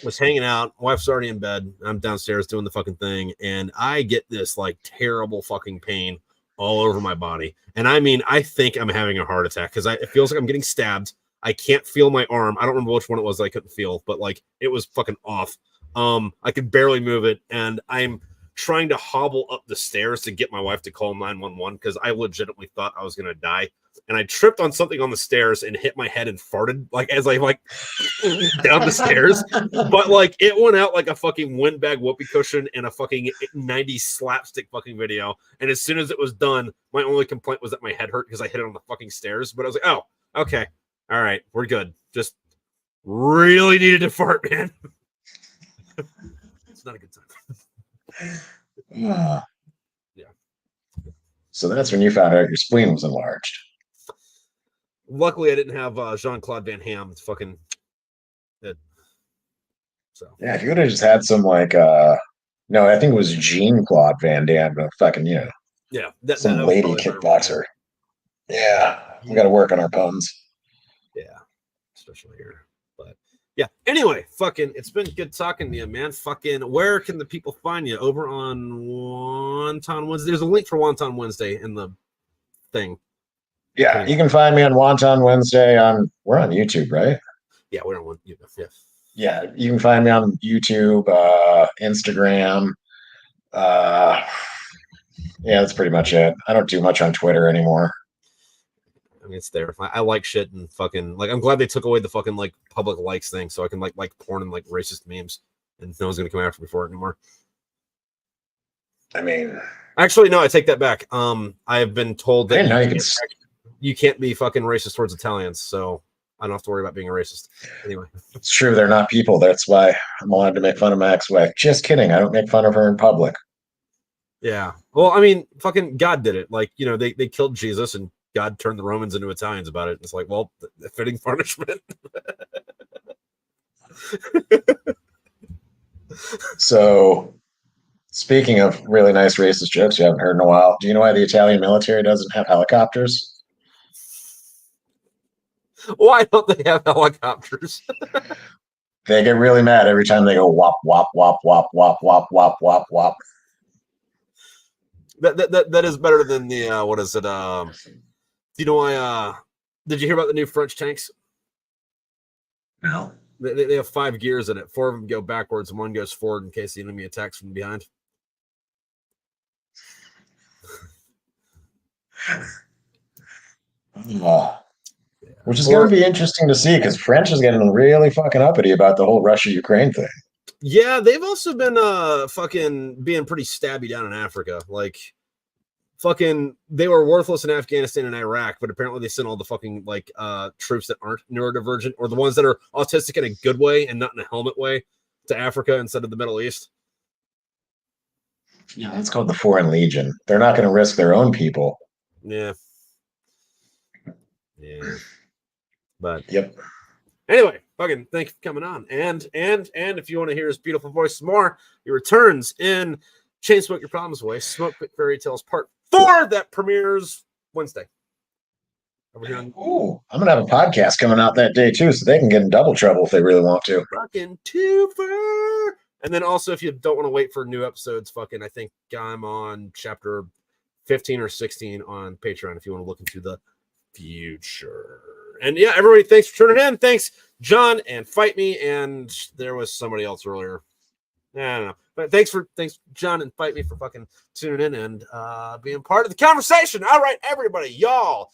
was hanging out, wife's already in bed. I'm downstairs doing the fucking thing, and I get this like terrible fucking pain all over my body. And I mean, I think I'm having a heart attack because it feels like I'm getting stabbed. I can't feel my arm. I don't remember which one it was that I couldn't feel, but like it was fucking off. I could barely move it, and I'm trying to hobble up the stairs to get my wife to call 911 because I legitimately thought I was gonna die. And I tripped on something on the stairs and hit my head and farted like as I like down the stairs. But like it went out like a fucking windbag whoopee cushion in a fucking 90s slapstick fucking video. And as soon as it was done, my only complaint was that my head hurt because I hit it on the fucking stairs. But I was like, oh, okay, all right, we're good. Just really needed to fart, man. It's not a good time. Yeah. Yeah. So that's when you found out your spleen was enlarged. Luckily, I didn't have Jean-Claude Van Damme fucking it. So Yeah, if you would have just had some like no, I think it was Jean-Claude Van Damme, fucking yeah, some that was lady probably kickboxer. Yeah, we got to work on our puns. Yeah, especially here. But yeah, anyway, fucking, it's been good talking to you, man. Fucking, where can the people find you? Over on Wonton Wednesday. There's a link for Wonton Wednesday in the thing. Yeah, you can find me on Wonton Wednesday. We're on YouTube, right? Yeah, we don't want you. Yeah. Yeah, you can find me on YouTube, Instagram. Yeah, that's pretty much it. I don't do much on Twitter anymore. I mean, it's there. I like shit and fucking like. I'm glad they took away the fucking like public likes thing, so I can like porn and like racist memes, and no one's gonna come after me for it anymore. I mean, actually, no, I take that back. I have been told that you can't be fucking racist towards Italians, so I don't have to worry about being a racist. Anyway, it's true. They're not people. That's why I'm allowed to make fun of my ex-wife. Just kidding. I don't make fun of her in public. Yeah. Well, I mean, fucking God did it. Like, they killed Jesus and God turned the Romans into Italians about it. It's like, well, the fitting punishment. So, speaking of really nice racist jokes you haven't heard in a while, do you know why the Italian military doesn't have helicopters? Why don't they have helicopters? They get really mad every time they go wop wop wop wop wop wop wop wop wop. That is better than the what is it? Do you know why? Did you hear about the new French tanks? No. They have 5 gears in it. 4 of them go backwards, and 1 goes forward in case the enemy attacks from behind. Which is going to be interesting to see because French is getting really fucking uppity about the whole Russia-Ukraine thing. Yeah, they've also been fucking being pretty stabby down in Africa. Like, fucking, they were worthless in Afghanistan and Iraq, but apparently they sent all the fucking like troops that aren't neurodivergent or the ones that are autistic in a good way and not in a helmet way to Africa instead of the Middle East. Yeah, that's called the Foreign Legion. They're not going to risk their own people. Yeah. But yep. Anyway, fucking thank you for coming on. And if you want to hear his beautiful voice more, he returns in Chain Smoke Your Problems Away, Smokepit Fairytales Part 4 that premieres Wednesday. Ooh, I'm gonna have a podcast coming out that day too, so they can get in double trouble if they really want to. Fucking too far. And then also, if you don't want to wait for new episodes, fucking, I think I'm on chapter 15 or 16 on Patreon if you want to look into the future. And yeah, everybody, thanks for tuning in. Thanks, John and Fight Me. And there was somebody else earlier. I don't know. But thanks, John and Fight Me for fucking tuning in and being part of the conversation. All right, everybody, y'all.